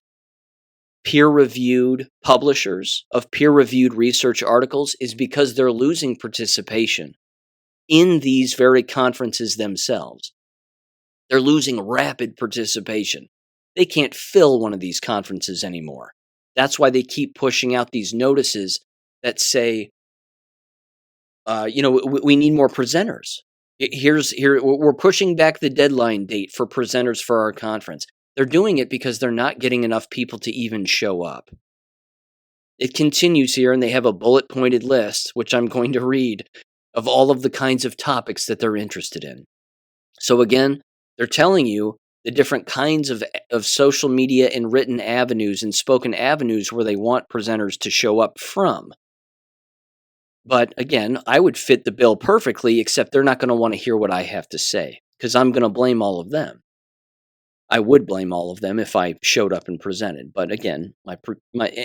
peer-reviewed publishers of peer-reviewed research articles, is because they're losing participation in these very conferences themselves. They're losing rapid participation. They can't fill one of these conferences anymore. That's why they keep pushing out these notices that say, we need more presenters. We're pushing back the deadline date for presenters for our conference. They're doing it because they're not getting enough people to even show up. It continues here, and they have a bullet-pointed list, which I'm going to read, of all of the kinds of topics that they're interested in. So again, they're telling you the different kinds of social media and written avenues and spoken avenues where they want presenters to show up from. But again, I would fit the bill perfectly, except they're not going to want to hear what I have to say because I'm going to blame all of them. I would blame all of them if I showed up and presented. But again,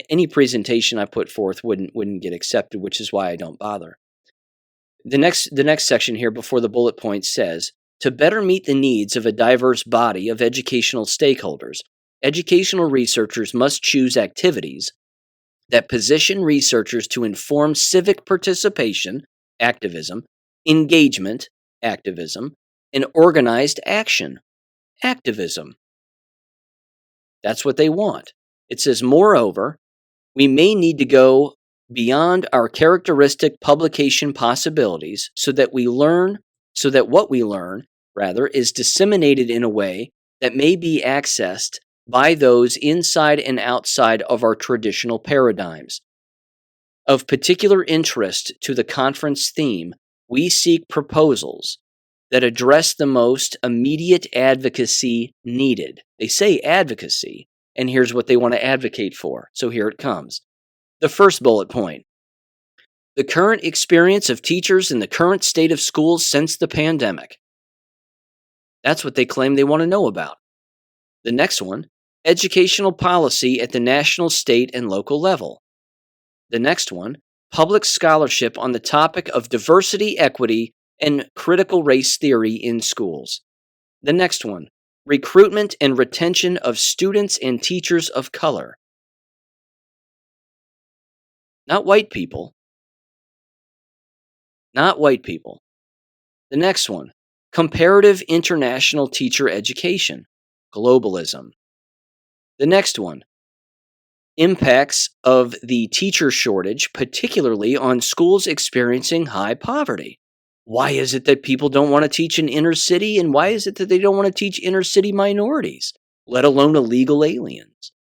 any presentation I put forth wouldn't get accepted, which is why I don't bother. The next section here before the bullet point says, to better meet the needs of a diverse body of educational stakeholders, educational researchers must choose activities that position researchers to inform civic participation, activism, engagement, activism, and organized action, activism. That's what they want. It says, moreover, we may need to go beyond our characteristic publication possibilities so that what we learn, rather, is disseminated in a way that may be accessed by those inside and outside of our traditional paradigms. Of particular interest to the conference theme, we seek proposals that address the most immediate advocacy needed. They say advocacy, and here's what they want to advocate for. So here it comes. The first bullet point: the current experience of teachers in the current state of schools since the pandemic. That's what they claim they want to know about. The next one: educational policy at the national, state, and local level. The next one: public scholarship on the topic of diversity, equity, and critical race theory in schools. The next one: recruitment and retention of students and teachers of color. Not white people. Not white people. The next one: comparative international teacher education, globalism. The next one: impacts of the teacher shortage, particularly on schools experiencing high poverty. Why is it that people don't want to teach in inner city, and why is it that they don't want to teach inner city minorities, let alone illegal aliens?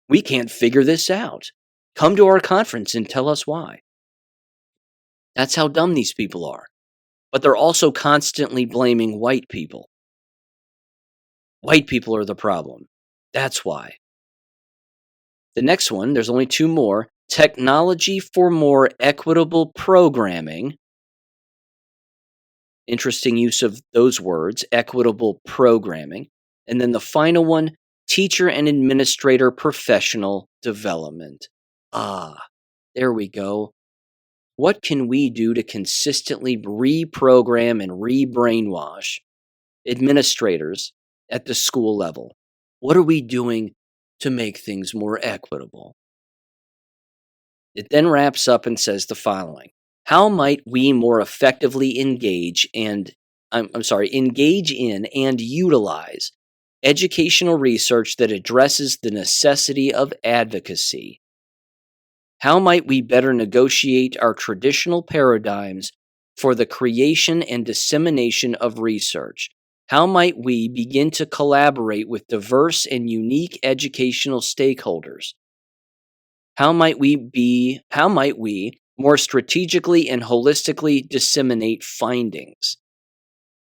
We can't figure this out. Come to our conference and tell us why. That's how dumb these people are. But they're also constantly blaming white people. White people are the problem. That's why. The next one, there's only two more: technology for more equitable programming. Interesting use of those words, equitable programming. And then the final one, teacher and administrator professional development. There we go. What can we do to consistently reprogram and rebrainwash administrators at the school level? What are we doing to make things more equitable? It then wraps up and says the following: how might we more effectively engage in and utilize educational research that addresses the necessity of advocacy? How might we better negotiate our traditional paradigms for the creation and dissemination of research? How might we begin to collaborate with diverse and unique educational stakeholders? How might we more strategically and holistically disseminate findings?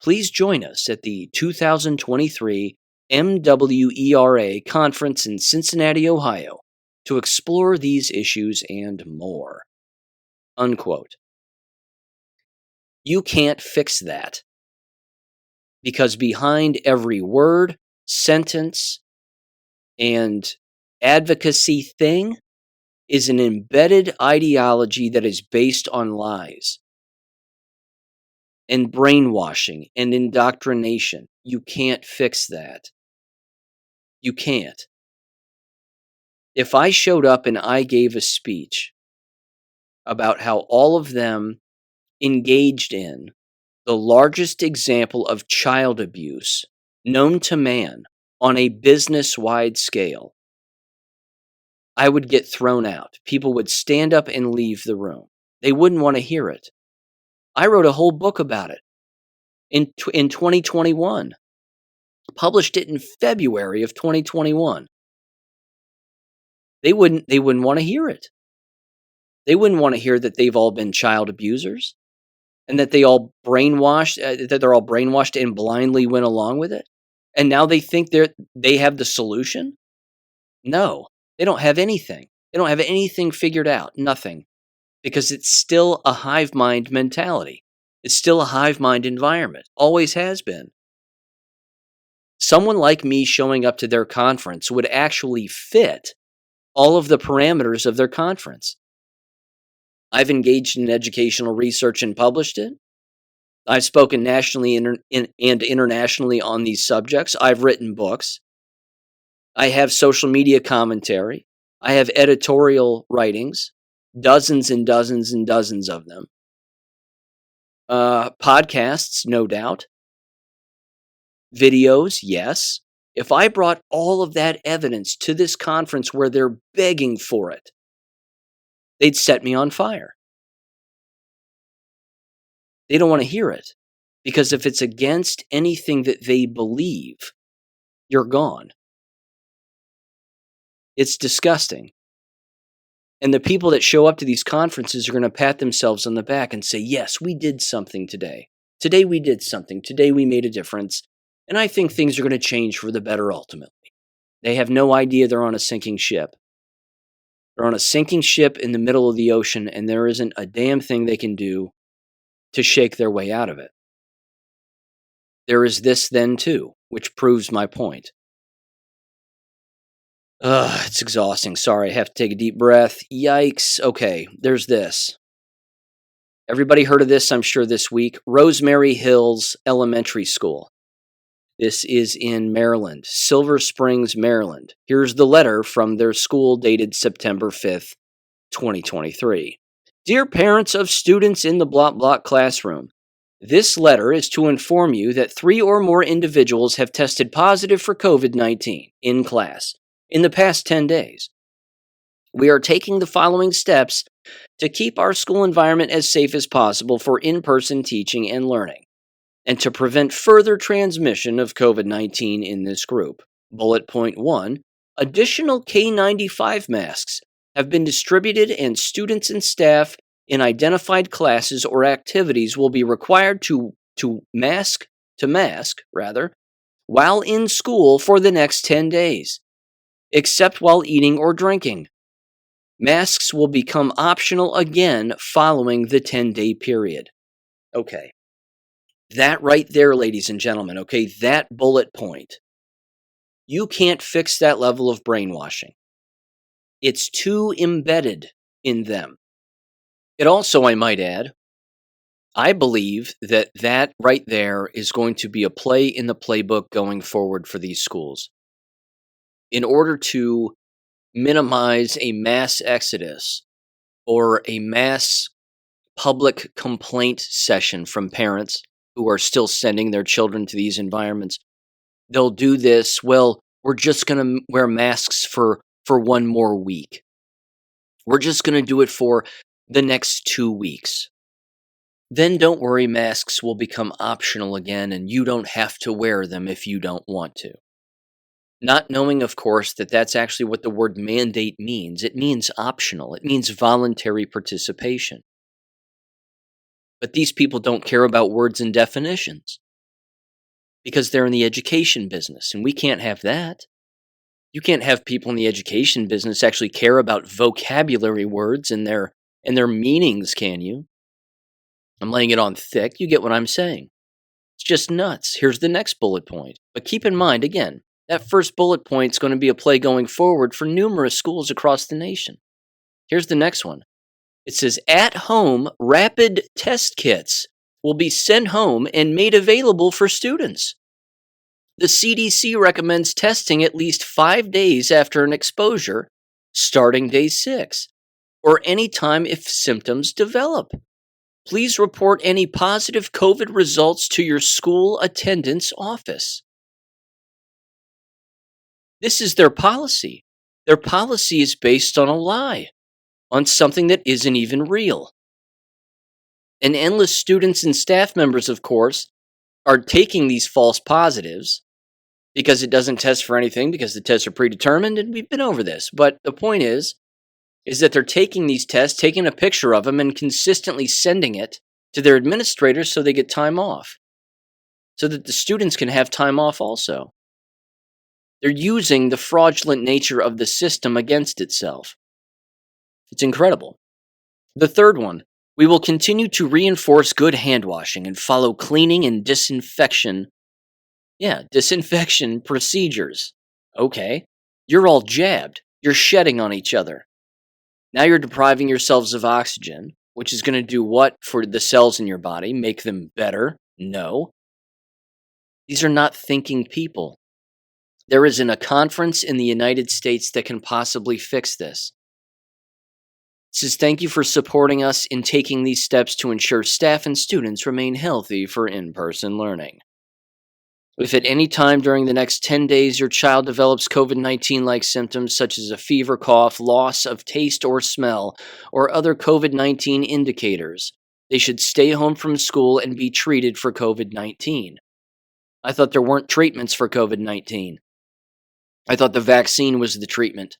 Please join us at the 2023 MWERA conference in Cincinnati, Ohio, to explore these issues and more. Unquote. You can't fix that, because behind every word, sentence, and advocacy thing is an embedded ideology that is based on lies and brainwashing and indoctrination. You can't fix that. You can't. If I showed up and I gave a speech about how all of them engaged in the largest example of child abuse known to man on a business-wide scale, I would get thrown out. People would stand up and leave the room. They wouldn't want to hear it. I wrote a whole book about it in 2021. Published it in February of 2021. They wouldn't want to hear it. They wouldn't want to hear that they've all been child abusers and that they're all brainwashed and blindly went along with it. And now they think they have the solution? No, they don't have anything. They don't have anything figured out, nothing, because it's still a hive mind mentality. It's still a hive mind environment, always has been. Someone like me showing up to their conference would actually fit all of the parameters of their conference. I've engaged in educational research and published it. I've spoken nationally and internationally on these subjects. I've written books. I have social media commentary. I have editorial writings, dozens and dozens and dozens of them. Podcasts, no doubt. Videos, yes. If I brought all of that evidence to this conference where they're begging for it, they'd set me on fire. They don't want to hear it, because if it's against anything that they believe, you're gone. It's disgusting. And the people that show up to these conferences are going to pat themselves on the back and say, yes, we did something today. Today we did something. Today we made a difference. And I think things are going to change for the better ultimately. They have no idea they're on a sinking ship. They're on a sinking ship in the middle of the ocean, and there isn't a damn thing they can do to shake their way out of it. There is this then too, which proves my point. It's exhausting. Sorry, I have to take a deep breath. Yikes. Okay, there's this. Everybody heard of this, I'm sure, this week. Rosemary Hills Elementary School. This is in Maryland, Silver Springs, Maryland. Here's the letter from their school dated September 5th, 2023. Dear parents of students in the Blot Blot classroom, this letter is to inform you that 3 or more individuals have tested positive for COVID-19 in class in the past 10 days. We are taking the following steps to keep our school environment as safe as possible for in-person teaching and learning, and to prevent further transmission of COVID-19 in this group. Bullet point 1, additional K95 masks have been distributed, and students and staff in identified classes or activities will be required to mask while in school for the next 10 days, except while eating or drinking. Masks will become optional again following the 10-day period. Okay. That right there, ladies and gentlemen, okay, that bullet point. You can't fix that level of brainwashing. It's too embedded in them. It also, I might add, I believe that right there is going to be a play in the playbook going forward for these schools. In order to minimize a mass exodus or a mass public complaint session from parents who are still sending their children to these environments, they'll do this, well, we're just going to wear masks for 1 more week. We're just going to do it for the next 2 weeks. Then don't worry, masks will become optional again, and you don't have to wear them if you don't want to. Not knowing, of course, that that's actually what the word mandate means. It means optional. It means voluntary participation. But these people don't care about words and definitions because they're in the education business, and we can't have that. You can't have people in the education business actually care about vocabulary words and their meanings, can you? I'm laying it on thick. You get what I'm saying. It's just nuts. Here's the next bullet point. But keep in mind, again, that first bullet point is going to be a play going forward for numerous schools across the nation. Here's the next one. It says, at-home rapid test kits will be sent home and made available for students. The CDC recommends testing at least 5 days after an exposure, starting day 6, or any time if symptoms develop. Please report any positive COVID results to your school attendance office. This is their policy. Their policy is based on a lie, on something that isn't even real. And endless students and staff members, of course, are taking these false positives because it doesn't test for anything, because the tests are predetermined, and we've been over this. But the point is that they're taking these tests, taking a picture of them, and consistently sending it to their administrators so they get time off, so that the students can have time off also. They're using the fraudulent nature of the system against itself. It's incredible. The third one, we will continue to reinforce good hand washing and follow cleaning and disinfection procedures. Okay. You're all jabbed. You're shedding on each other. Now you're depriving yourselves of oxygen, which is going to do what for the cells in your body? Make them better? No. These are not thinking people. There isn't a conference in the United States that can possibly fix this. It says, thank you for supporting us in taking these steps to ensure staff and students remain healthy for in-person learning. If at any time during the next 10 days your child develops COVID-19-like symptoms such as a fever, cough, loss of taste or smell, or other COVID-19 indicators, they should stay home from school and be treated for COVID-19. I thought there weren't treatments for COVID-19. I thought the vaccine was the treatment.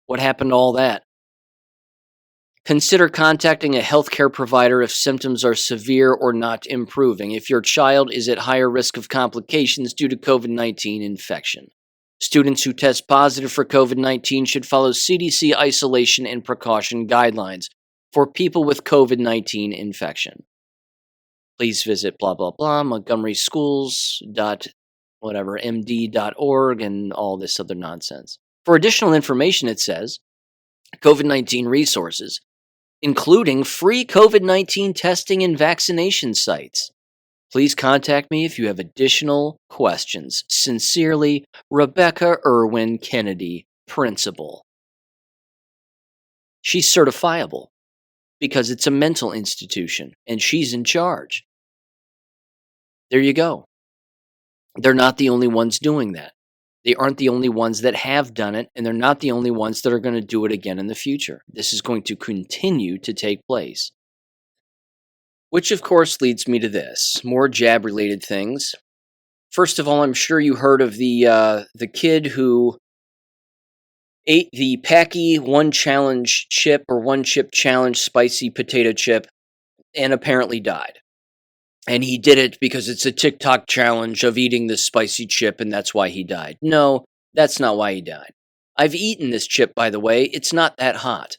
What happened to all that? Consider contacting a healthcare provider if symptoms are severe or not improving, if your child is at higher risk of complications due to COVID-19 infection. Students who test positive for COVID-19 should follow CDC isolation and precaution guidelines for people with COVID-19 infection. Please visit blah, blah, blah, Montgomery Schools, md.org, and all this other nonsense. For additional information, it says, COVID-19 resources, including free COVID-19 testing and vaccination sites. Please contact me if you have additional questions. Sincerely, Rebecca Irwin Kennedy, Principal. She's certifiable because it's a mental institution and she's in charge. There you go. They're not the only ones doing that. They aren't the only ones that have done it, and they're not the only ones that are going to do it again in the future. This is going to continue to take place. Which, of course, leads me to this. More jab-related things. First of all, I'm sure you heard of the kid who ate the Packy One Challenge chip or One Chip Challenge spicy potato chip and apparently died. And he did it because it's a TikTok challenge of eating this spicy chip, and that's why he died. No, that's not why he died. I've eaten this chip, by the way. It's not that hot.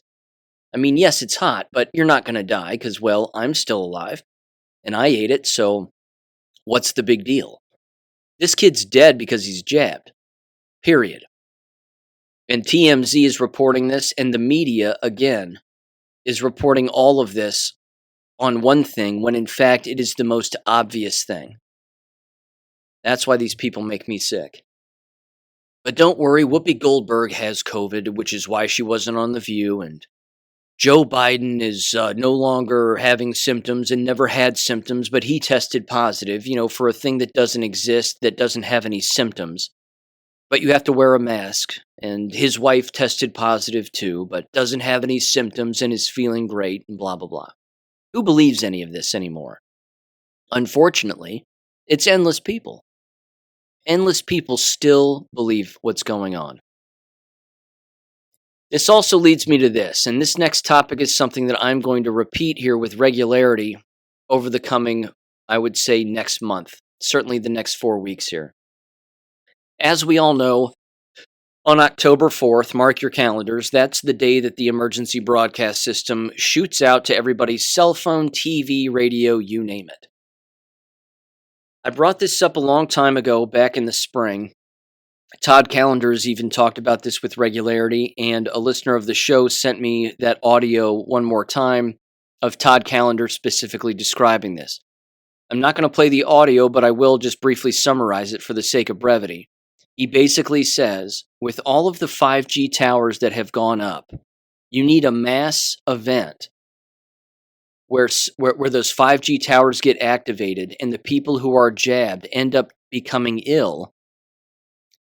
I mean, yes, it's hot, but you're not going to die because, well, I'm still alive, and I ate it, so what's the big deal? This kid's dead because he's jabbed. Period. And TMZ is reporting this, and the media, again, is reporting all of this on one thing when in fact it is the most obvious thing. That's why these people make me sick. But don't worry, Whoopi Goldberg has COVID, which is why she wasn't on The View, and Joe Biden is no longer having symptoms and never had symptoms, but he tested positive, for a thing that doesn't exist, that doesn't have any symptoms. But you have to wear a mask, and his wife tested positive too, but doesn't have any symptoms and is feeling great, and blah, blah, blah. Who believes any of this anymore? Unfortunately, it's endless people. Endless people still believe what's going on. This also leads me to this, and this next topic is something that I'm going to repeat here with regularity over the coming, I would say, next month, certainly the next 4 weeks here. As we all know, on October 4th, mark your calendars, that's the day that the emergency broadcast system shoots out to everybody's cell phone, TV, radio, you name it. I brought this up a long time ago, back in the spring. Todd Callender's even talked about this with regularity, and a listener of the show sent me that audio one more time of Todd Callender specifically describing this. I'm not going to play the audio, but I will just briefly summarize it for the sake of brevity. He basically says, with all of the 5G towers that have gone up, you need a mass event where those 5G towers get activated and the people who are jabbed end up becoming ill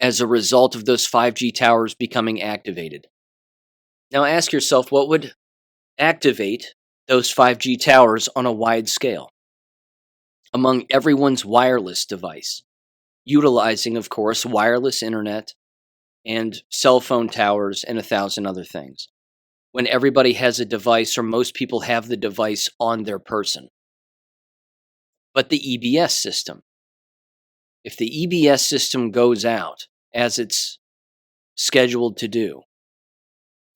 as a result of those 5G towers becoming activated. Now ask yourself, what would activate those 5G towers on a wide scale among everyone's wireless device? Utilizing, of course, wireless internet and cell phone towers and 1,000 other things. When everybody has a device, or most people have the device on their person. But the EBS system. If the EBS system goes out as it's scheduled to do,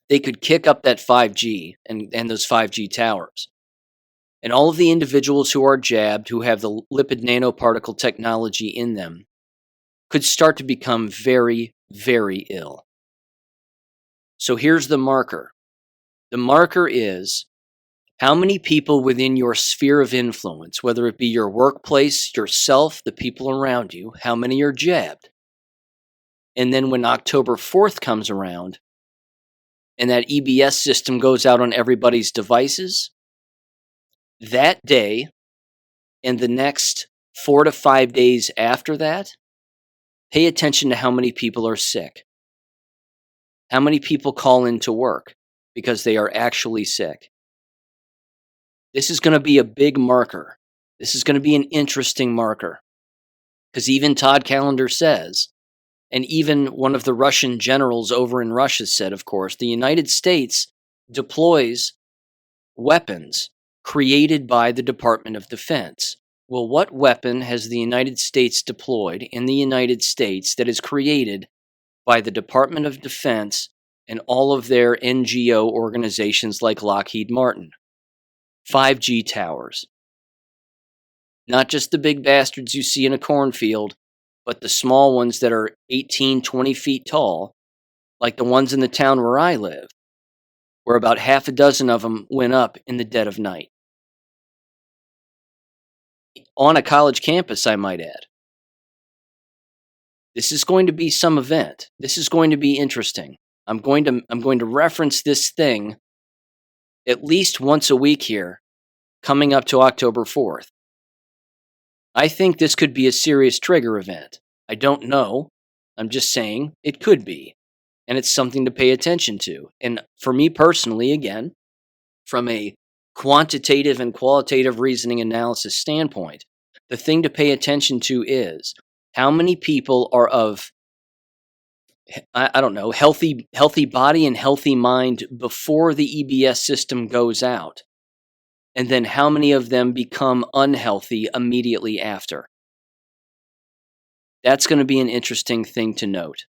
they could kick up that 5G and those 5G towers. And all of the individuals who are jabbed, who have the lipid nanoparticle technology in them, could start to become very, very ill. So here's the marker. The marker is how many people within your sphere of influence, whether it be your workplace, yourself, the people around you, how many are jabbed? And then when October 4th comes around and that EBS system goes out on everybody's devices, that day and the next 4 to 5 days after that, pay attention to how many people are sick. How many people call into work because they are actually sick. This is going to be a big marker. This is going to be an interesting marker. Because even Todd Callender says, and even one of the Russian generals over in Russia said, of course, the United States deploys weapons created by the Department of Defense. Well, what weapon has the United States deployed in the United States that is created by the Department of Defense and all of their NGO organizations like Lockheed Martin? 5G towers. Not just the big bastards you see in a cornfield, but the small ones that are 18, 20 feet tall, like the ones in the town where I live, where about half a dozen of them went up in the dead of night. On a college campus, I might add. This is going to be some event. This is going to be interesting. I'm going to reference this thing at least once a week here, coming up to October 4th. I think this could be a serious trigger event. I don't know. I'm just saying it could be. And it's something to pay attention to. And for me personally, again, from a quantitative and qualitative reasoning analysis standpoint, the thing to pay attention to is how many people are of, I don't know, healthy body and healthy mind before the EBS system goes out. And then how many of them become unhealthy immediately after. That's going to be an interesting thing to note.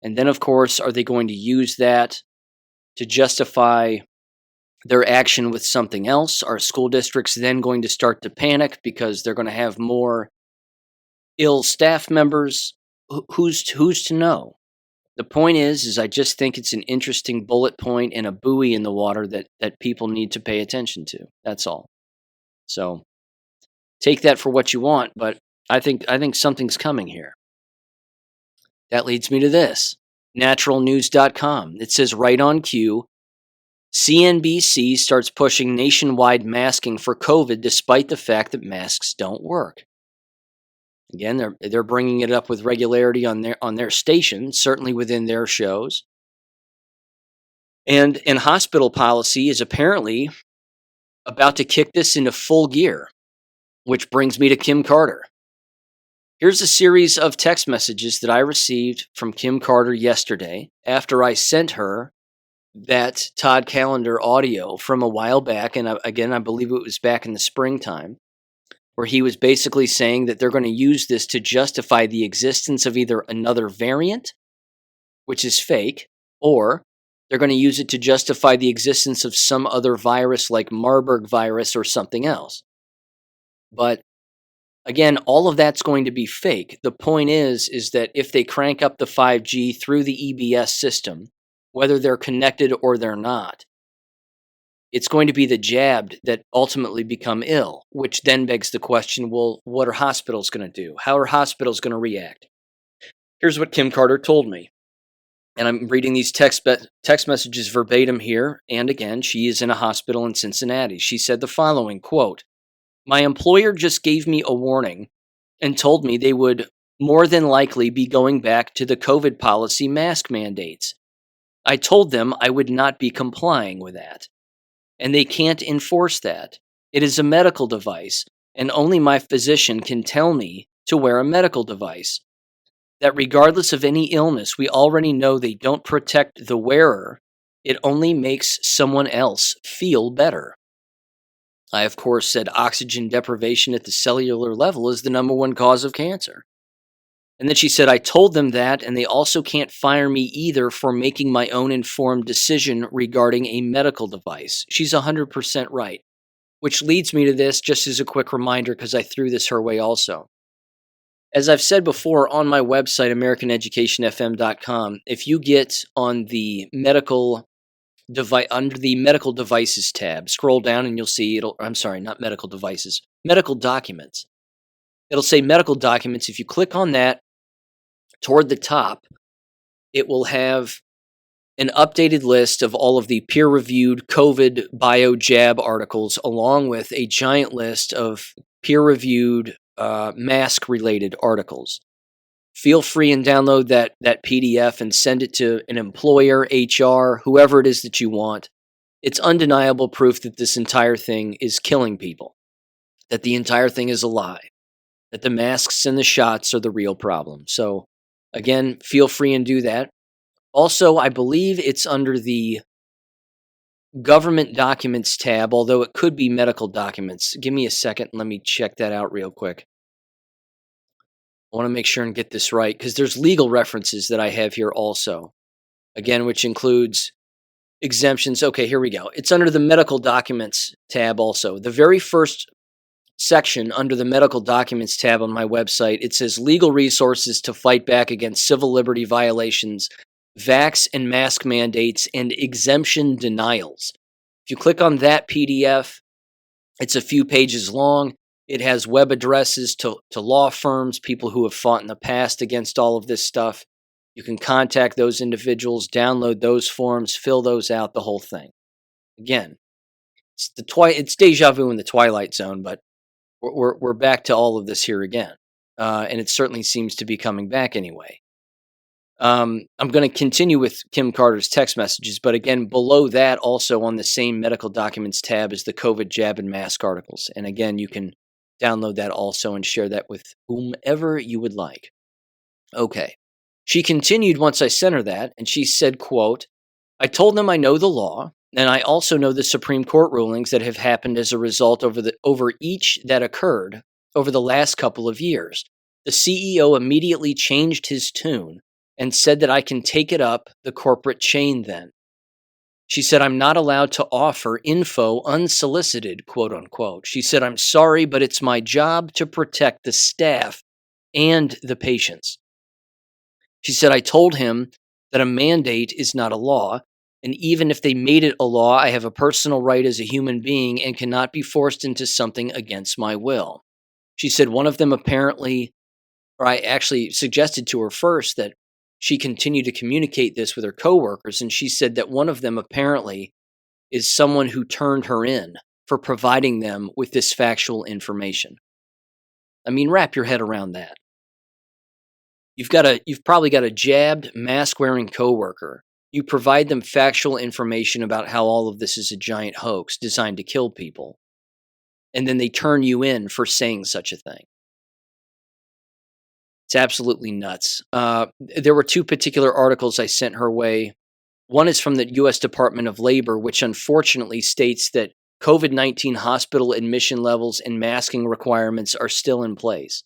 And then, of course, are they going to use that to justify their action with something else? Are school districts then going to start to panic because they're going to have more ill staff members? Who's to know? The point is I just think it's an interesting bullet point and a buoy in the water that people need to pay attention to. That's all. So take that for what you want, but I think something's coming here. That leads me to this. Naturalnews.com. It says right on cue, CNBC starts pushing nationwide masking for COVID despite the fact that masks don't work. Again, they're bringing it up with regularity on their station, certainly within their shows. And hospital policy is apparently about to kick this into full gear, which brings me to Kim Carter. Here's a series of text messages that I received from Kim Carter yesterday after I sent her that Todd Callender audio from a while back, and again, I believe it was back in the springtime, where he was basically saying that they're going to use this to justify the existence of either another variant, which is fake, or they're going to use it to justify the existence of some other virus like Marburg virus or something else. But again, all of that's going to be fake. The point is that if they crank up the 5G through the EBS system, whether they're connected or they're not, it's going to be the jabbed that ultimately become ill, which then begs the question, well, what are hospitals going to do? How are hospitals going to react? Here's what Kim Carter told me. And I'm reading these text messages verbatim here. And again, she is in a hospital in Cincinnati. She said the following, quote, "My employer just gave me a warning and told me they would more than likely be going back to the COVID policy mask mandates. I told them I would not be complying with that. And they can't enforce that. It is a medical device, and only my physician can tell me to wear a medical device. That regardless of any illness, we already know they don't protect the wearer. It only makes someone else feel better. I, of course, said oxygen deprivation at the cellular level is the number one cause of cancer. And then she said, I told them that, and they also can't fire me either for making my own informed decision regarding a medical device. She's 100% right. Which leads me to this, just as a quick reminder, because I threw this her way also. As I've said before, on my website, AmericanEducationFM.com, if you get on the medical device, under the medical devices tab, scroll down and you'll see I'm sorry, not medical devices, medical documents. It'll say medical documents. If you click on that, toward the top, it will have an updated list of all of the peer-reviewed COVID bio-jab articles, along with a giant list of peer-reviewed mask-related articles. Feel free and download that PDF and send it to an employer, HR, whoever it is that you want. It's undeniable proof that this entire thing is killing people, that the entire thing is a lie, that the masks and the shots are the real problem. So, again, feel free and do that. Also, I believe it's under the government documents tab, although it could be medical documents. Give me a second. Let me check that out real quick. I want to make sure and get this right, because there's legal references that I have here also. Again, which includes exemptions. Okay, here we go. It's under the medical documents tab also. The very first section under the medical documents tab on my website, it says legal resources to fight back against civil liberty violations, vax and mask mandates, and exemption denials. If you click on that PDF, it's a few pages long. It has web addresses to law firms, people who have fought in the past against all of this stuff. You can contact those individuals, download those forms, fill those out, the whole thing. Again, it's deja vu in the Twilight Zone, but we're back to all of this here again. And it certainly seems to be coming back anyway. I'm going to continue with Kim Carter's text messages, but again, below that, also on the same medical documents tab, is the COVID jab and mask articles. And again, you can download that also and share that with whomever you would like. Okay. She continued once I sent her that, and she said, quote, I told them I know the law, and I also know the Supreme Court rulings that have happened as a result over each that occurred over the last couple of years. The CEO immediately changed his tune and said that I can take it up the corporate chain then. She said, I'm not allowed to offer info unsolicited, quote unquote. She said, I'm sorry, but it's my job to protect the staff and the patients. She said, I told him that a mandate is not a law, and even if they made it a law, I have a personal right as a human being and cannot be forced into something against my will. She said one of them apparently, or I actually suggested to her first that she continue to communicate this with her coworkers, and she said that one of them apparently is someone who turned her in for providing them with this factual information. I mean, wrap your head around that. You've probably got a jabbed, mask-wearing coworker. You provide them factual information about how all of this is a giant hoax designed to kill people, and then they turn you in for saying such a thing. It's absolutely nuts. There were two particular articles I sent her way. One is from the U.S. Department of Labor, which unfortunately states that COVID-19 hospital admission levels and masking requirements are still in place,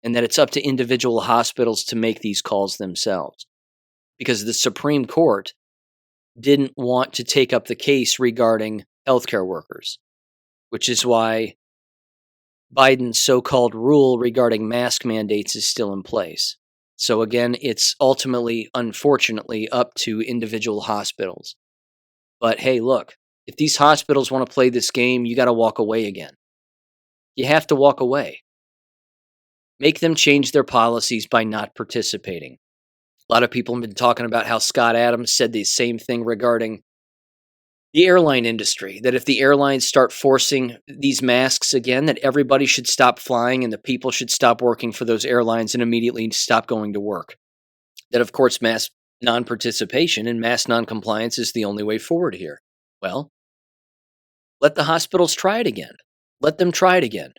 and that it's up to individual hospitals to make these calls themselves, because the Supreme Court didn't want to take up the case regarding healthcare workers, which is why Biden's so-called rule regarding mask mandates is still in place. So again, it's ultimately, unfortunately, up to individual hospitals. But hey, look, if these hospitals want to play this game, you got to walk away again. You have to walk away. Make them change their policies by not participating. A lot of people have been talking about how Scott Adams said the same thing regarding the airline industry, that if the airlines start forcing these masks again, that everybody should stop flying and the people should stop working for those airlines and immediately stop going to work. That, of course, mass non-participation and mass non-compliance is the only way forward here. Well, let the hospitals try it again. Let them try it again.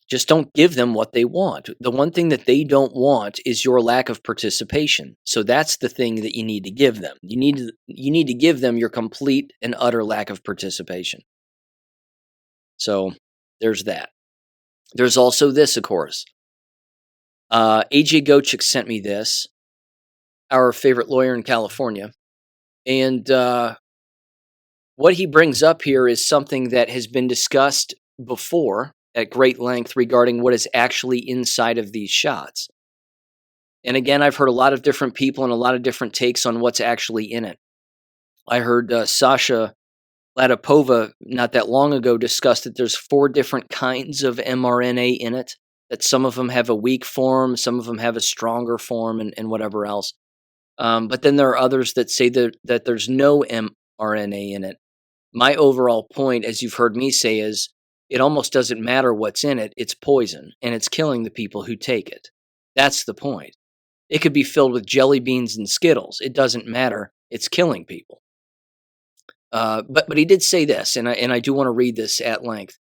Just don't give them what they want. The one thing that they don't want is your lack of participation. So that's the thing that you need to give them. You need to give them your complete and utter lack of participation. So there's that. There's also this, of course. AJ Gochik sent me this, our favorite lawyer in California. And what he brings up here is something that has been discussed before at great length regarding what is actually inside of these shots. And again, I've heard a lot of different people and a lot of different takes on what's actually in it. I heard Sasha Latipova not that long ago discussed that there's 4 different kinds of mRNA in it, that some of them have a weak form, some of them have a stronger form, and whatever else. But then there are others that say that there's no mRNA in it. My overall point, as you've heard me say, is it almost doesn't matter what's in it. It's poison, and it's killing the people who take it. That's the point. It could be filled with jelly beans and Skittles. It doesn't matter. It's killing people. But he did say this, and I do want to read this at length.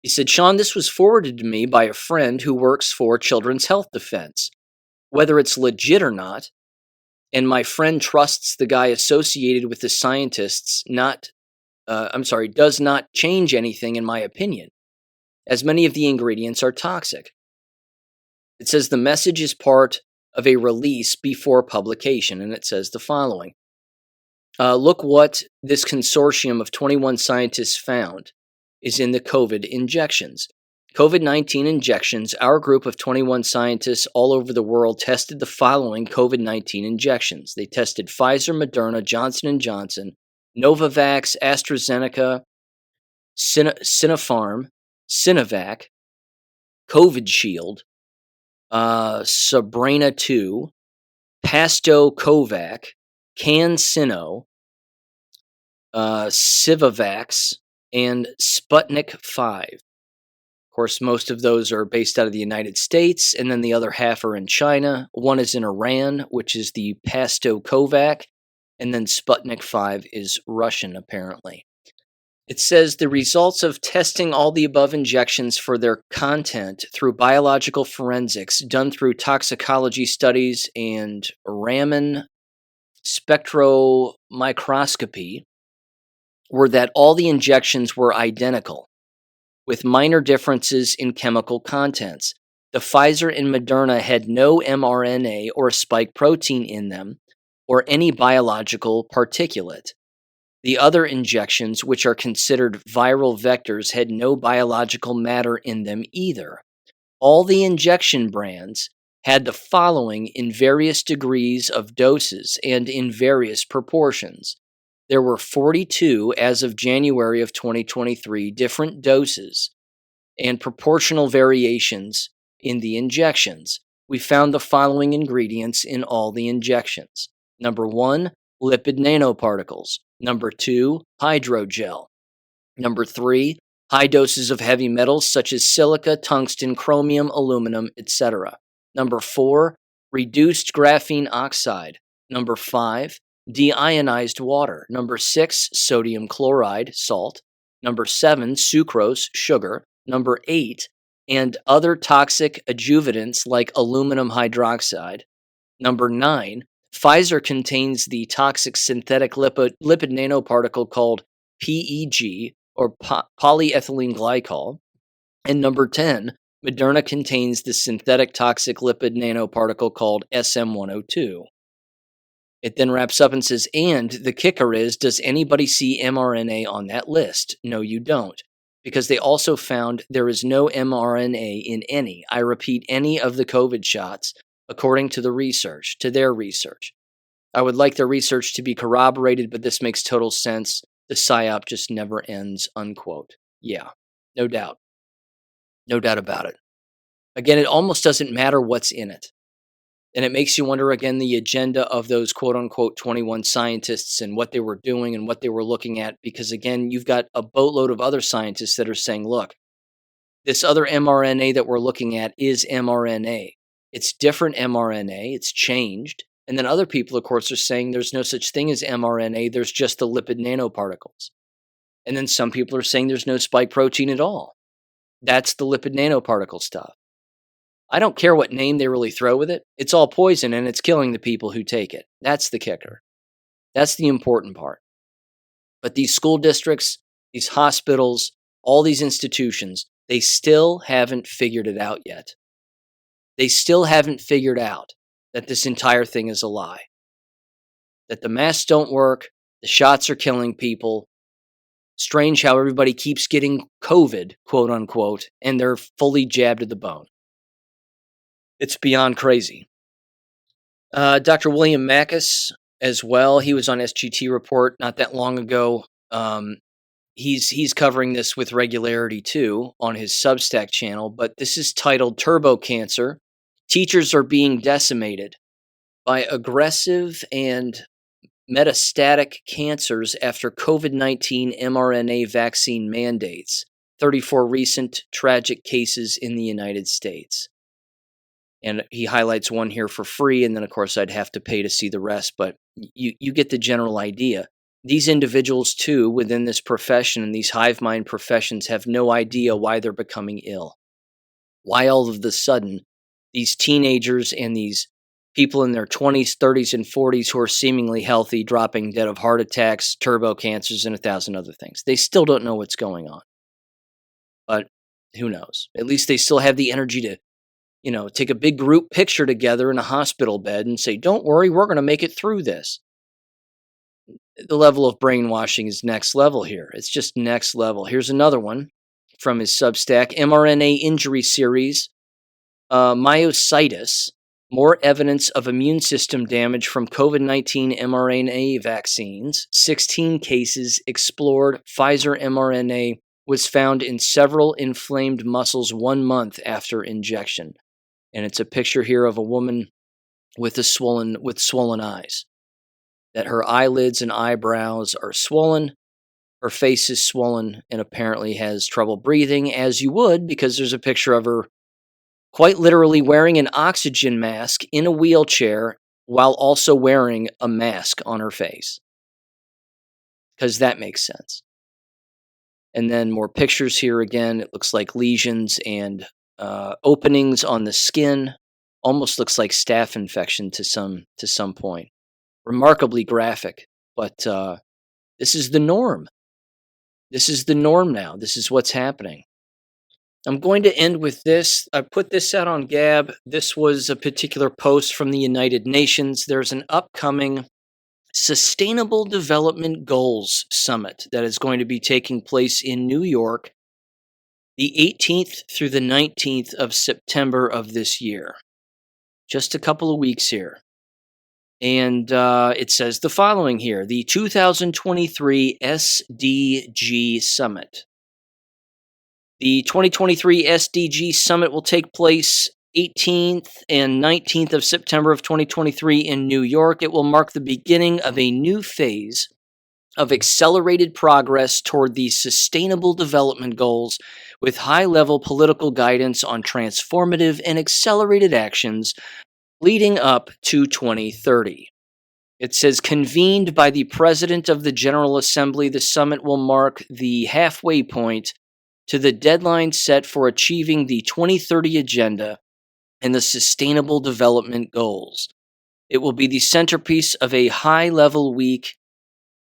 He said, Sean, this was forwarded to me by a friend who works for Children's Health Defense. Whether it's legit or not, and my friend trusts the guy associated with the scientists, does not change anything in my opinion, as many of the ingredients are toxic. It says the message is part of a release before publication, and it says the following. Look what this consortium of 21 scientists found is in the COVID injections. COVID-19 injections, our group of 21 scientists all over the world tested the following COVID-19 injections. They tested Pfizer, Moderna, Johnson & Johnson, Novavax, AstraZeneca, Sinopharm, Sinovac, COVID Shield, Sabrina 2, Pasto Kovac, CanSino, Civavax, and Sputnik 5. Of course, most of those are based out of the United States, and then the other half are in China. One is in Iran, which is the Pasto Kovac, and then Sputnik 5 is Russian, apparently. It says the results of testing all the above injections for their content through biological forensics done through toxicology studies and Raman spectromicroscopy were that all the injections were identical, with minor differences in chemical contents. The Pfizer and Moderna had no mRNA or spike protein in them, or any biological particulate. The other injections, which are considered viral vectors, had no biological matter in them either. All the injection brands had the following in various degrees of doses and in various proportions. There were 42, as of January of 2023, different doses and proportional variations in the injections. We found the following ingredients in all the injections. Number 1, lipid nanoparticles. Number 2, hydrogel. Number 3, high doses of heavy metals such as silica, tungsten, chromium, aluminum, etc. Number 4, reduced graphene oxide. Number 5, deionized water. Number 6, sodium chloride, salt. Number 7, sucrose, sugar. Number 8, and other toxic adjuvants like aluminum hydroxide. Number 9, Pfizer contains the toxic synthetic lipid nanoparticle called PEG, or polyethylene glycol. And number 10, Moderna contains the synthetic toxic lipid nanoparticle called SM102. It then wraps up and says, and the kicker is, does anybody see mRNA on that list? No, you don't. Because they also found there is no mRNA in any, I repeat, any of the COVID shots, according to their research. I would like their research to be corroborated, but this makes total sense. The PSYOP just never ends, unquote. Yeah, no doubt. No doubt about it. Again, it almost doesn't matter what's in it. And it makes you wonder, again, the agenda of those quote-unquote 21 scientists and what they were doing and what they were looking at. Because, again, you've got a boatload of other scientists that are saying, look, this other mRNA that we're looking at is mRNA. It's different mRNA. It's changed. And then other people, of course, are saying there's no such thing as mRNA. There's just the lipid nanoparticles. And then some people are saying there's no spike protein at all. That's the lipid nanoparticle stuff. I don't care what name they really throw with it. It's all poison and it's killing the people who take it. That's the kicker. That's the important part. But these school districts, these hospitals, all these institutions, they still haven't figured it out yet. They still haven't figured out that this entire thing is a lie, that the masks don't work, the shots are killing people. Strange how everybody keeps getting COVID, quote unquote, and they're fully jabbed to the bone. It's beyond crazy. Dr. William Mackus as well. He was on SGT Report not that long ago. He's covering this with regularity too on his Substack channel, but this is titled Turbo Cancer. Teachers are being decimated by aggressive and metastatic cancers after COVID-19 mRNA vaccine mandates. 34 recent tragic cases in the United States. And he highlights one here for free, and then, of course, I'd have to pay to see the rest, but you get the general idea. These individuals, too, within this profession and these hive mind professions have no idea why they're becoming ill. Why all of a sudden these teenagers and these people in their 20s, 30s, and 40s who are seemingly healthy dropping dead of heart attacks, turbo cancers, and 1,000 other things. They still don't know what's going on. But who knows? At least they still have the energy to take a big group picture together in a hospital bed and say, don't worry, we're going to make it through this. The level of brainwashing is next level here. It's just next level. Here's another one from his Substack, mRNA injury series, myositis, more evidence of immune system damage from COVID-19 mRNA vaccines. 16 cases explored. Pfizer mRNA was found in several inflamed muscles 1 month after injection. And it's a picture here of a woman with swollen eyes. That her eyelids and eyebrows are swollen, her face is swollen, and apparently has trouble breathing, as you would, because there's a picture of her quite literally wearing an oxygen mask in a wheelchair while also wearing a mask on her face. Because that makes sense. And then more pictures here again. It looks like lesions and openings on the skin. Almost looks like staph infection to some point. Remarkably graphic, but this is the norm. This is the norm now. This is what's happening. I'm going to end with this. I put this out on Gab. This was a particular post from the United Nations. There's an upcoming Sustainable Development Goals Summit that is going to be taking place in New York the 18th through the 19th of September of this year. Just a couple of weeks here. And it says the following here, the 2023 SDG Summit. The 2023 SDG Summit will take place 18th and 19th of September of 2023 in New York. It will mark the beginning of a new phase of accelerated progress toward the Sustainable Development Goals with high-level political guidance on transformative and accelerated actions leading up to 2030. It says, convened by the President of the General Assembly, the summit will mark the halfway point to the deadline set for achieving the 2030 Agenda and the Sustainable Development Goals. It will be the centerpiece of a high-level week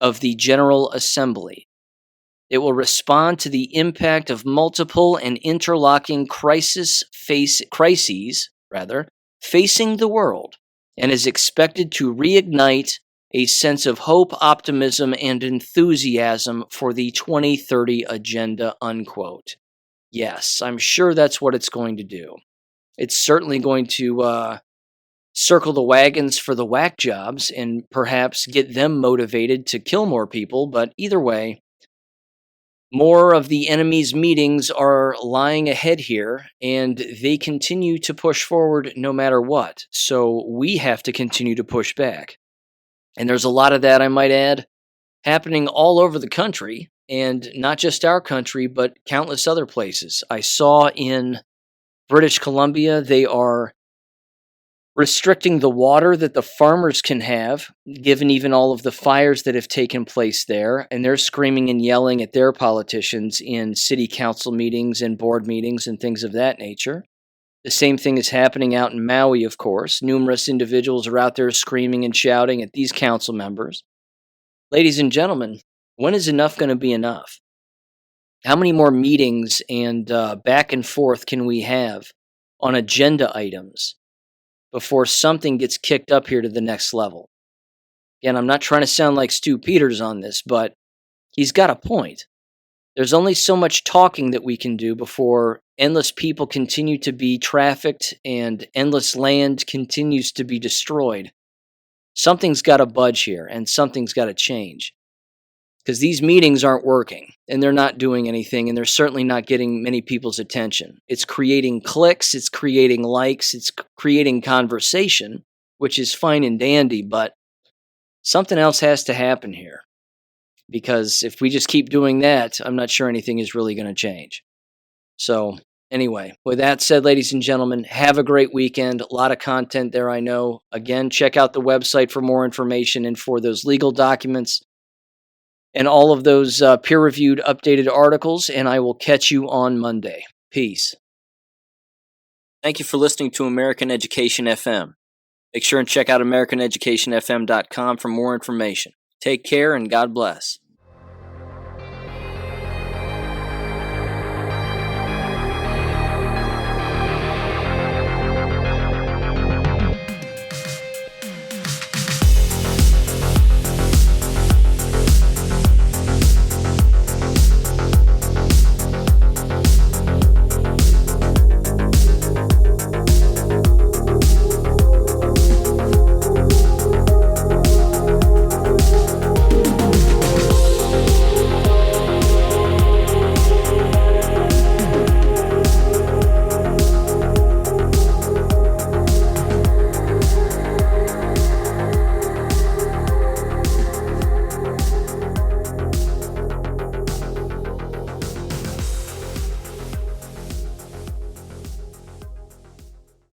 of the General Assembly. It will respond to the impact of multiple and interlocking crises facing the world, and is expected to reignite a sense of hope, optimism, and enthusiasm for the 2030 Agenda, unquote. Yes, I'm sure that's what it's going to do. It's certainly going to circle the wagons for the whack jobs and perhaps get them motivated to kill more people, but either way, more of the enemy's meetings are lying ahead here, and they continue to push forward no matter what. So we have to continue to push back. And there's a lot of that, I might add, happening all over the country, and not just our country, but countless other places. I saw in British Columbia, they are restricting the water that the farmers can have, given even all of the fires that have taken place there, and they're screaming and yelling at their politicians in city council meetings and board meetings and things of that nature. The same thing is happening out in Maui, of course. Numerous individuals are out there screaming and shouting at these council members. Ladies and gentlemen, when is enough going to be enough? How many more meetings and back and forth can we have on agenda items before something gets kicked up here to the next level. Again, I'm not trying to sound like Stu Peters on this, but he's got a point. There's only so much talking that we can do before endless people continue to be trafficked and endless land continues to be destroyed. Something's got to budge here, and something's got to change. Because these meetings aren't working, and they're not doing anything, and they're certainly not getting many people's attention. It's creating clicks, it's creating likes, it's creating conversation, which is fine and dandy, but something else has to happen here. Because if we just keep doing that, I'm not sure anything is really going to change. So, anyway, with that said, ladies and gentlemen, have a great weekend. A lot of content there, I know. Again, check out the website for more information and for those legal documents and all of those peer-reviewed updated articles, and I will catch you on Monday. Peace. Thank you for listening to American Education FM. Make sure and check out AmericanEducationFM.com for more information. Take care and God bless.